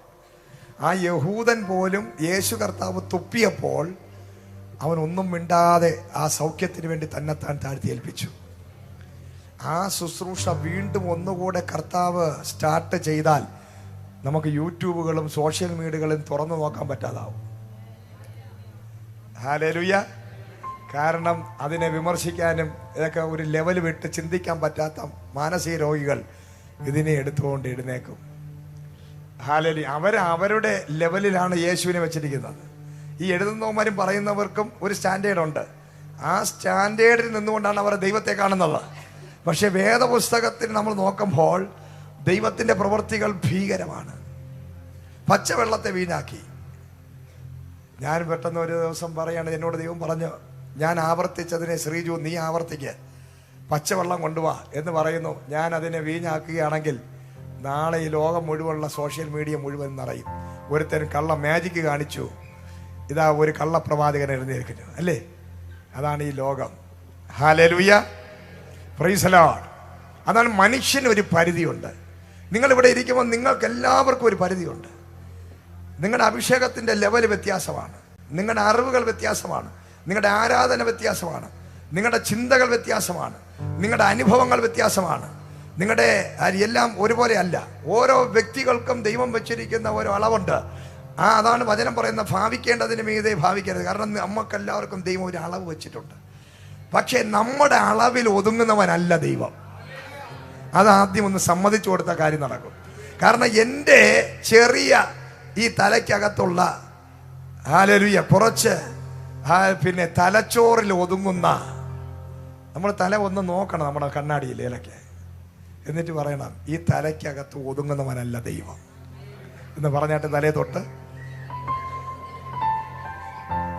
ആ യഹൂദൻ പോലും യേശു കർത്താവ് തുപ്പിയപ്പോൾ അവൻ ഒന്നും മിണ്ടാതെ ആ സൗഖ്യത്തിന് വേണ്ടി തന്നെത്താൻ താഴ്ത്തി ഏൽപ്പിച്ചു. ആ ശുശ്രൂഷ വീണ്ടും ഒന്നുകൂടെ കർത്താവ് സ്റ്റാർട്ട് ചെയ്താൽ നമുക്ക് യൂട്യൂബുകളും സോഷ്യൽ മീഡിയകളും തുറന്നു നോക്കാൻ പറ്റാതാവും. ഹല്ലേലൂയ. കാരണം അതിനെ വിമർശിക്കാനും ഇതൊക്കെ ഒരു ലെവൽ വിട്ട് ചിന്തിക്കാൻ പറ്റാത്ത മാനസിക രോഗികൾ ഇതിനെ എടുത്തുകൊണ്ട് എഴുന്നേക്കും. ഹല്ലേലൂയ. അവരുടെ ലെവലിലാണ് യേശുവിനെ വെച്ചിരിക്കുന്നത്. ഈ എഴുതുന്നവന്മാരും പറയുന്നവർക്കും ഒരു സ്റ്റാൻഡേർഡ് ഉണ്ട്. ആ സ്റ്റാൻഡേർഡിൽ നിന്നുകൊണ്ടാണ് അവർ ദൈവത്തെ കാണുന്നത്. പക്ഷെ വേദപുസ്തകത്തിൽ നമ്മൾ നോക്കുമ്പോൾ ദൈവത്തിന്റെ പ്രവൃത്തികൾ ഭീകരമാണ്. പച്ചവെള്ളത്തെ വീഞ്ഞാക്കി. ഞാൻ പെട്ടെന്ന് ഒരു ദിവസം പറയാണ്, എന്നോട് ദൈവം പറഞ്ഞു, ഞാൻ ആവർത്തിച്ചതിനെ ശ്രീജു നീ ആവർത്തിക്ക്, പച്ചവെള്ളം കൊണ്ടുപോവാ എന്ന് പറയുന്നു. ഞാൻ അതിനെ വീഞ്ഞാക്കുകയാണെങ്കിൽ നാളെ ഈ ലോകം മുഴുവനുള്ള സോഷ്യൽ മീഡിയ മുഴുവൻ നിറയും. ഒരുത്തൻ കള്ള മാജിക്ക് കാണിച്ചു, ഇതാ ഒരു കള്ളപ്രവാചകൻ എഴുന്നേൽക്കുന്നു, അല്ലേ? അതാണ് ഈ ലോകം. Hallelujah, praise the Lord. അതാണ് മനുഷ്യന് ഒരു പരിധിയുണ്ട്. നിങ്ങളിവിടെ ഇരിക്കുമ്പോൾ നിങ്ങൾക്ക് എല്ലാവർക്കും ഒരു പരിധിയുണ്ട്. നിങ്ങളുടെ അഭിഷേകത്തിന്റെ ലെവൽ വ്യത്യാസമാണ്, നിങ്ങളുടെ അറിവുകൾ വ്യത്യാസമാണ്, നിങ്ങളുടെ ആരാധന വ്യത്യാസമാണ്, നിങ്ങളുടെ ചിന്തകൾ വ്യത്യാസമാണ്, നിങ്ങളുടെ അനുഭവങ്ങൾ വ്യത്യാസമാണ്, നിങ്ങളുടെ എല്ലാം ഒരുപോലെ അല്ല. ഓരോ വ്യക്തികൾക്കും ദൈവം വെച്ചിരിക്കുന്ന ഓരോ അളവുണ്ട്. അതാണ് വചനം പറയുന്ന, ഭാവിക്കേണ്ടതിന് മീതെ ഭാവിക്കരുത്. കാരണം നമുക്കെല്ലാവർക്കും ദൈവം ഒരു അളവ് വെച്ചിട്ടുണ്ട്. പക്ഷെ നമ്മുടെ അളവിൽ ഒതുങ്ങുന്നവനല്ല ദൈവം. അതാദ്യം ഒന്ന് സമ്മതിച്ചു കൊടുത്ത കാര്യം നടക്കും. കാരണം എൻ്റെ ചെറിയ ഈ തലയ്ക്കകത്തുള്ള ഹല്ലേലൂയ കുറച്ച് പിന്നെ തലച്ചോറിൽ ഒതുങ്ങുന്ന നമ്മൾ തല ഒന്ന് നോക്കണം നമ്മുടെ കണ്ണാടിയിലൊക്കെ, എന്നിട്ട് പറയണം ഈ തലയ്ക്കകത്ത് ഒതുങ്ങുന്നവനല്ല ദൈവം എന്ന് പറഞ്ഞിട്ട് തലയെ തൊട്ട്.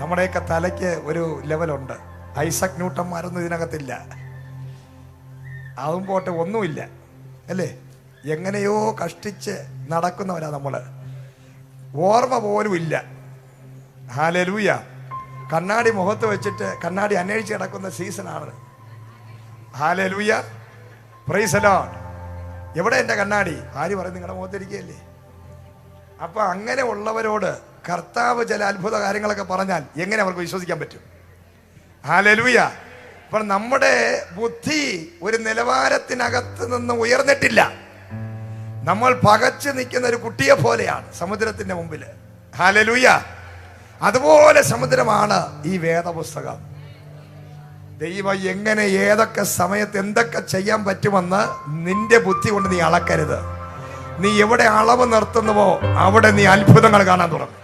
നമ്മുടെയൊക്കെ തലയ്ക്ക് ഒരു ലെവലുണ്ട്. ഐസക് ന്യൂട്ടന്മാരൊന്നും ഇതിനകത്തില്ല. അതും പോട്ടെ, ഒന്നുമില്ല അല്ലേ? എങ്ങനെയോ കഷ്ടിച്ച് നടക്കുന്നവരാ നമ്മള്, ഓർമ്മ പോലും ഇല്ല. ഹല്ലേലൂയ. കണ്ണാടി മുഖത്ത് വെച്ചിട്ട് കണ്ണാടി അന്വേഷിച്ച് കിടക്കുന്ന സീസണാണ്. Hallelujah, praise the Lord. എവിടെ എൻ്റെ കണ്ണാടി? ആര് പറയും? നിങ്ങളുടെ മുഖത്തിരിക്കുകയല്ലേ. അപ്പൊ അങ്ങനെ ഉള്ളവരോട് കർത്താവ് ചില അത്ഭുത കാര്യങ്ങളൊക്കെ പറഞ്ഞാൽ എങ്ങനെ അവർക്ക് വിശ്വസിക്കാൻ പറ്റും? ഹല്ലേലൂയ. അപ്പോൾ നമ്മുടെ ബുദ്ധി ഒരു നിലവാരത്തിനകത്ത് നിന്ന് ഉയർന്നിട്ടില്ല. നമ്മൾ പകച്ചു നിൽക്കുന്ന ഒരു കുട്ടിയെ പോലെയാണ് സമുദ്രത്തിന്റെ മുമ്പിൽ. ഹല്ലേലൂയ. അതുപോലെ സമുദ്രമാണ് ഈ വേദപുസ്തകം. ദൈവം എങ്ങനെ ഏതൊക്കെ സമയത്ത് എന്തൊക്കെ ചെയ്യാൻ പറ്റുമെന്ന് നിന്റെ ബുദ്ധി കൊണ്ട് നീ അളക്കരുത്. നീ എവിടെ അളവ് നിർത്തുന്നുവോ അവിടെ നീ അത്ഭുതങ്ങൾ കാണാൻ തുടങ്ങും.